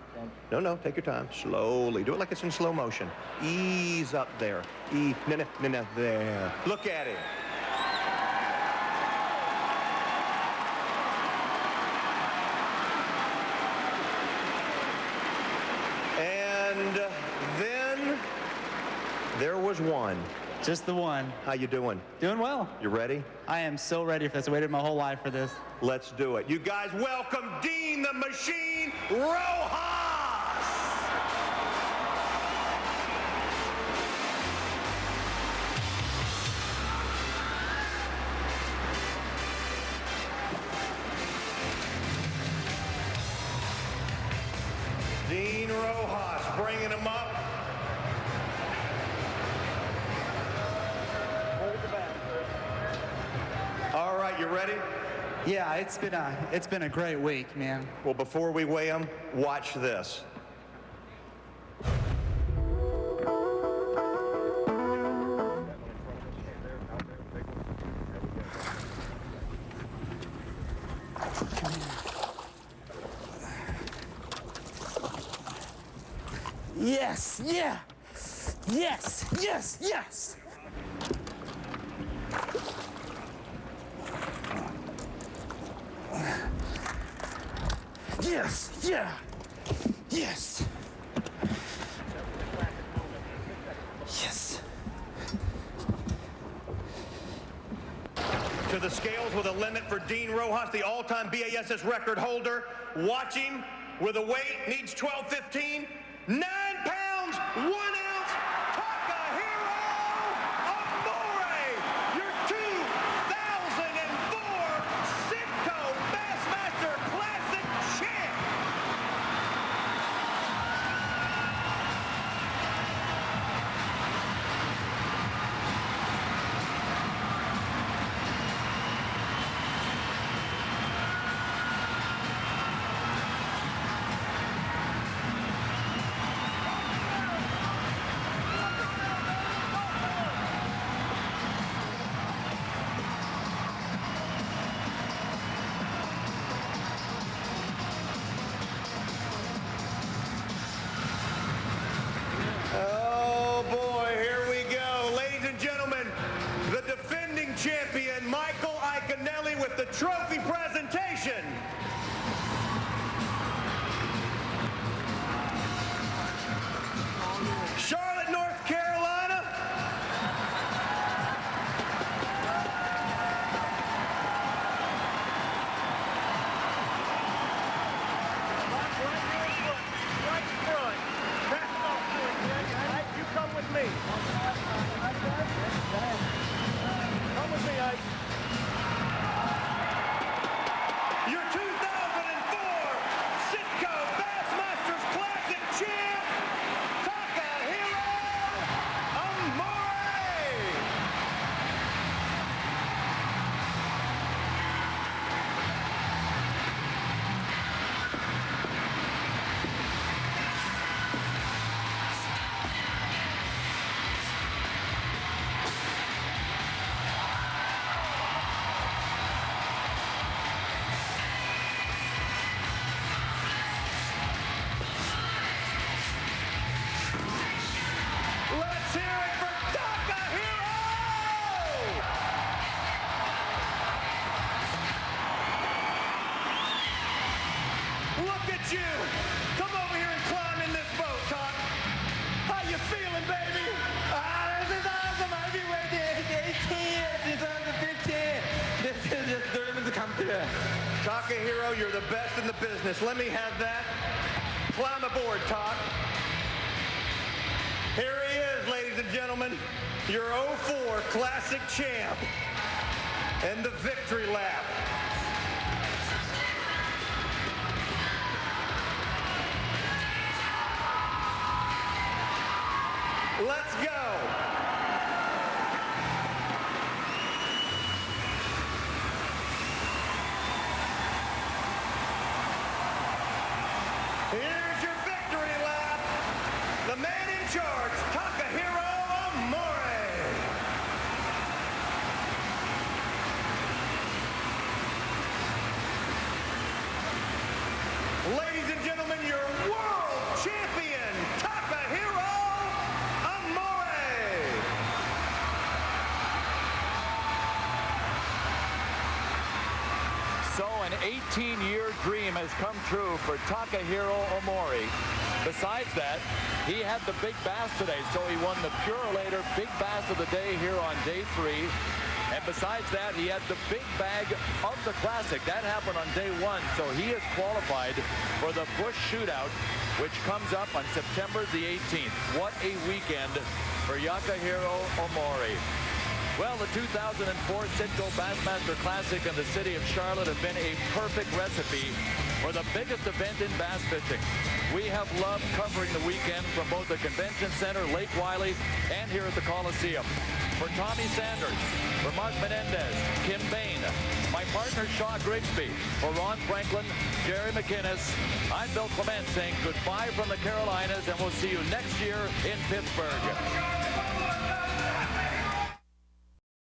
No, take your time. Slowly. Do it like it's in slow motion. Ease up there. No, there. Look at it. And then there was one. Just the one. How you doing? Doing well. You ready? I am so ready for this. I waited my whole life for this. Let's do it. You guys welcome Dean the Machine Rojas! Dean Rojas bringing him up. All right, you ready? Yeah, it's been a great week, man. Well, before we weigh him, watch this. Yes, yeah. Yes, yes, yes. Yes, yeah. Yes. Yes. To the scales with a limit for Dean Rojas, the all-time BASS record holder. Watch him with a weight, needs 1215. 9 pounds, 1 ounce, Takahiro Omori, your 2004 Sitco Bassmaster Classic champ. Oh boy, here we go. Ladies and gentlemen, the defending champion, Iaconelli, with the trophy presentation. Charlotte, North Carolina. Right in front. Pass it off to him, Jay. All right, you come with me. Come with me, Ike. Your 2004 Sitco Bassmasters Classic champ, Takahiro Omori. Let's hear it for Takahiro! Look at you! Come over here and climb in this boat, Talk. How you feeling, baby? This is awesome. I've been waiting 18 years since I was 15. This is just dreaming to come true. Takahiro, you're the best in the business. Let me have that. Climb aboard, Talk. Here he is, ladies and gentlemen, your 04 Classic champ and the victory lap. Let's go. Here's your victory lap. The man in charge, Takahiro Omori. 18-year dream has come true for Takahiro Omori. Besides that, he had the big bass today, so he won the Purolator Big Bass of the day here on day 3. And besides that, he had the big bag of the Classic. That happened on day 1, so he is qualified for the Bush Shootout, which comes up on September the 18th. What a weekend for Takahiro Omori. Well, the 2004 Citgo Bassmaster Classic in the city of Charlotte have been a perfect recipe for the biggest event in bass fishing. We have loved covering the weekend from both the Convention Center, Lake Wylie, and here at the Coliseum. For Tommy Sanders, for Mark Menendez, Kim Bain, my partner Shaw Grigsby, for Ron Franklin, Jerry McInnes, I'm Bill Clement saying goodbye from the Carolinas, and we'll see you next year in Pittsburgh.